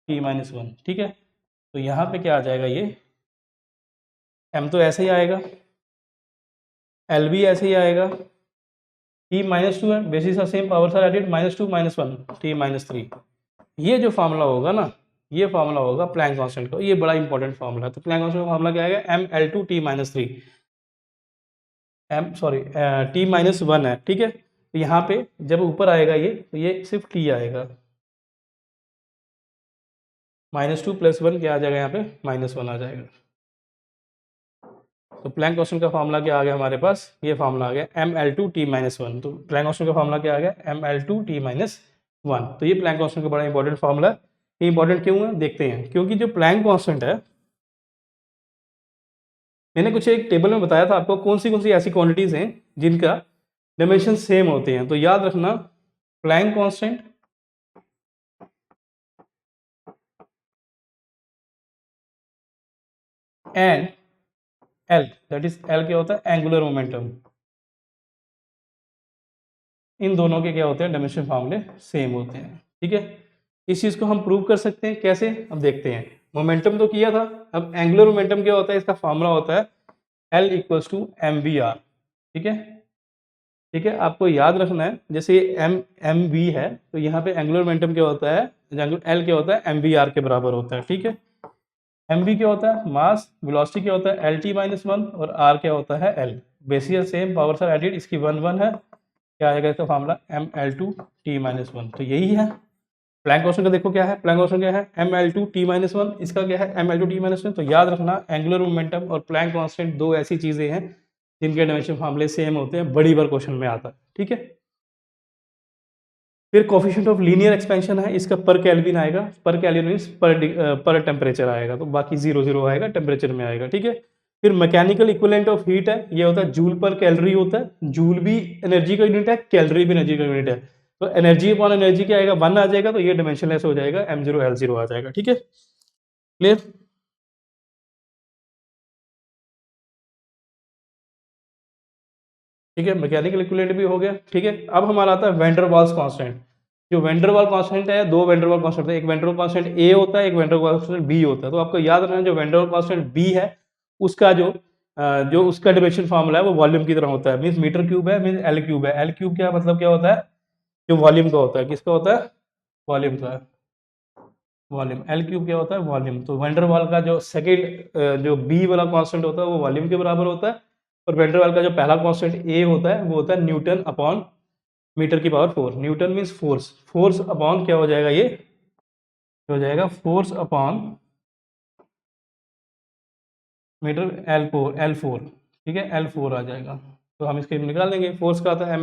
t-1, ठीक है। तो यहाँ पे क्या आ जाएगा, ये m तो ऐसे ही आएगा, l भी ऐसे ही आएगा, t-2 है, basis of same powers are added, -2 -1 t-3। ये जो फार्मूला होगा ना, ये फार्मूला होगा प्लैंक कांस्टेंट का, ये बड़ा इंपॉर्टेंट फार्मूला है। तो प्लैंक कांस्टेंट का फार्मूला क्या आएगा, ml2 t-3, t-1 है, ठीक है। तो यहाँ पे जब ऊपर आएगा ये, तो ये सिर्फ t आएगा, -2 + 1 क्या आ जाएगा, यहाँ पे -1 आ जाएगा। तो प्लैंक कांस्टेंट का फार्मूला क्या आ गया हमारे पास, ये फार्मूला आ गया ml2 t-1। तो प्लैंक कांस्टेंट का फार्मूला क्या आ गया, ml2 t-1। तो ये प्लैंक कांस्टेंट का बड़ा इंपॉर्टेंट फार्मूला है। ये इंपॉर्टेंट क्यों है, देखते हैं, क्योंकि जो प्लैंक कांस्टेंट है, मैंने कुछ एक टेबल में बताया था आपको कौन सी ऐसी क्वांटिटीज हैं जिनका डायमेंशन सेम होते हैं। तो याद रखना, Planck constant and L, that is L क्या होता है, एंगुलर मोमेंटम, इन दोनों के क्या होते हैं, डायमेंशन फार्मूले सेम होते हैं, ठीक है। इस चीज़ को हम प्रूव कर सकते हैं कैसे, अब देखते हैं। मोमेंटम तो किया था, अब एंगुलर मोमेंटम क्या होता है, इसका फार्मूला होता है L = mvr, ठीक है, ठीक है। आपको याद रखना है, जैसे mv है, तो यहाँ पे एंगुलर मोमेंटम क्या होता है, L क्या होता है, mvr के बराबर होता है, ठीक है। mv क्या होता है, मास, वेलोसिटी क्या होता है, lt-1, और r क्या होता है, l, bases same, powers are added, इसकी 1 है, क्या आएगा इसका फार्मूला, ml2 t-1। तो यही है प्लैंक कांस्टेंट का। देखो क्या है, प्लैंक कांस्टेंट क्या है, ml2 t-1, इसका क्या है, ml2 t-1। तो याद रखना, एंगुलर मोमेंटम और प्लैंक कांस्टेंट दो ऐसी चीजें हैं जिनके डायमेंशन फार्मूले सेम होते हैं, बड़ी बार क्वेश्चन में आता है, ठीक है। फिर कोफिशिएंट ऑफ लीनियर एक्सपेंशन है, इसका पर केल्विन आएगा, पर केल्विन मींस पर टेम्परेचर आएगा, तो बाकी 0 आएगा, टेम्परेचर में आएगा, ठीक है। फिर मैकेनिकल इक्विवेलेंट ऑफ हीट है, ये होता है जूल पर कैलोरी होता है, जूल भी एनर्जी का यूनिट है, कैलोरी भी एनर्जी का यूनिट है। तो एनर्जी अपॉन एनर्जी क्या आएगा, 1 आ जाएगा, तो ये डायमेंशनलेस हो जाएगा, m0l0 आ जाएगा, ठीक है, क्लियर। ठीक है, मैकेनिकल इक्विवेलेंट भी हो गया, ठीक है। अब हमारा आता है वैन डर वाल्स कांस्टेंट। जो वैन डर वाल्स कांस्टेंट है, दो वैन डर वाल्स कांस्टेंट है, एक वैन डर वाल्स कांस्टेंट ए होता है, एक van der Waals constant B होता है। तो आपको याद रखना, जो van der Waals constant B है, उसका जो उसका डायमेंशन फार्मूला है वो वॉल्यूम की तरह होता है, मींस मीटर क्यूब है, मींस एल क्यूब है। एल क्यूब क्या मतलब क्या होता है, जो वॉल्यूम का होता है, किसका होता है, वॉल्यूम का, वॉल्यूम। एल क्यूब क्या होता है, वॉल्यूम। तो वैन डर वाल का जो सेकेंड जो बी वाला कांस्टेंट होता है वो वॉल्यूम के बराबर होता है, और वैन डर वाल का जो पहला कांस्टेंट ए होता है वो होता है न्यूटन अपॉन मीटर की power 4। Newton means force, force upon क्या हो जाएगा, ये हो जाएगा फोर्स अपॉन मीटर, L4, ठीक है, L4 आ जाएगा। तो हम इसके निकाल देंगे, फोर्स का आता है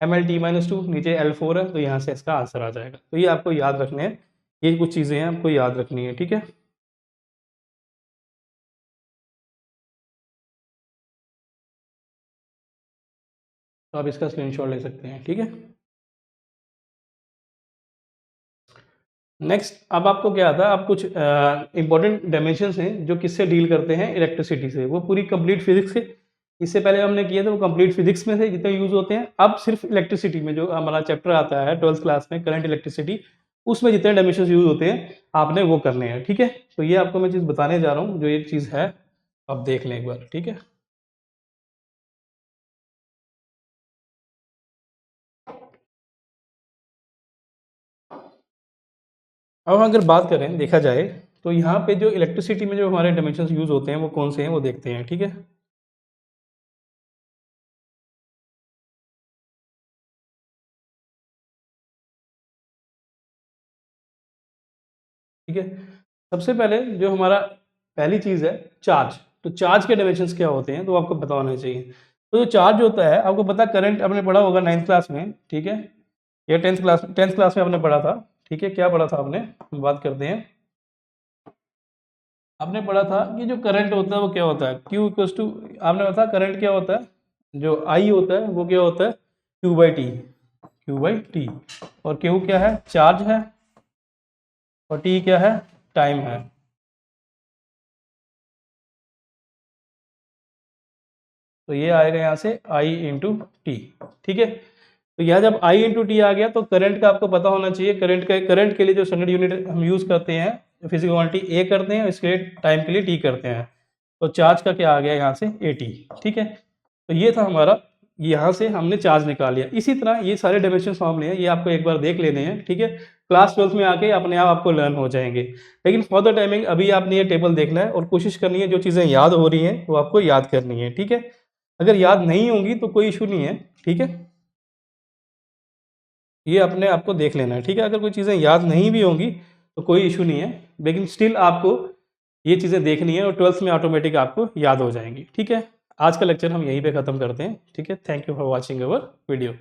ml t-2, नीचे L4 है, तो यहाँ से इसका आंसर आ जाएगा। तो ये आपको याद रखने हैं, ये कुछ चीज़ें हैं आपको याद रखनी है, ठीक है। तो आप इसका स्क्रीनशॉट ले सकते हैं, ठीक है। नेक्स्ट, अब आपको क्या आता है, आप कुछ इंपॉर्टेंट डायमेंशंस हैं जो किससे डील करते हैं, इलेक्ट्रिसिटी से। वो पूरी कंप्लीट फिजिक्स से, इससे पहले हमने किए थे, वो कंप्लीट फिजिक्स में से जितने यूज होते हैं। अब सिर्फ इलेक्ट्रिसिटी में जो हमारा चैप्टर आता है 12th क्लास में, करंट इलेक्ट्रिसिटी, उसमें जितने डायमेंशंस यूज होते हैं आपने वो करने हैं, ठीक है। तो ये आपको मैं चीज़ बताने जा रहा हूँ, जो ये चीज़ है आप देख लें एक बार, ठीक है। अब हम अगर बात करें, देखा जाए, तो यहाँ पे जो इलेक्ट्रिसिटी में जो हमारे डायमेंशंस यूज होते हैं वो कौन से हैं वो देखते हैं, ठीक है। ठीक है। सबसे पहले जो हमारा पहली चीज़ है चार्ज, तो चार्ज के डायमेंशंस क्या होते हैं तो आपको पता होना चाहिए। तो जो चार्ज होता है आपको पता, करंट आपने पढ़ा होगा 9th क्लास में, ठीक है, या 10th क्लास में आपने पढ़ा था, ठीक है। क्या पढ़ा था आपने, हम बात करते हैं। आपने पढ़ा था कि जो करंट होता है वो क्या होता है, Q इक्वल्स टू, आपने बताया करंट क्या होता है, जो I होता है वो क्या होता है, Q/T, और Q क्या है, चार्ज है, और T क्या है, टाइम है। तो ये आएगा यहाँ से I इंटू टी, ठीक है। तो यह जब I इंटू टी आ गया तो करंट का आपको पता होना चाहिए, करंट के लिए जो स्टैंडर्ड यूनिट हम यूज़ करते हैं, फिजिकल क्वांटिटी ए करते हैं, इसके लिए टाइम के लिए टी करते हैं। तो चार्ज का क्या आ गया यहाँ से, AT, ठीक है। तो ये था हमारा, यहाँ से हमने चार्ज निकाल लिया। इसी तरह ये सारे डायमेंशन फॉर्मूले हैं, ये आपको एक बार देख लेने हैं, ठीक है। क्लास 12th में आके अपने आप आपको लर्न हो जाएंगे। लेकिन फॉर द टाइमिंग अभी आपने ये टेबल देखना है और कोशिश करनी है जो चीज़ें याद हो रही हैं वो आपको याद करनी है, ठीक है। अगर याद नहीं होंगी तो कोई इशू नहीं है, ठीक है, ये अपने आप को देख लेना है, ठीक है। अगर कोई चीज़ें याद नहीं भी होंगी तो कोई इशू नहीं है, लेकिन स्टिल आपको ये चीज़ें देखनी है और 12th में ऑटोमेटिक आपको याद हो जाएंगी, ठीक है। आज का लेक्चर हम यहीं पे ख़त्म करते हैं, ठीक है। Thank you for watching our video.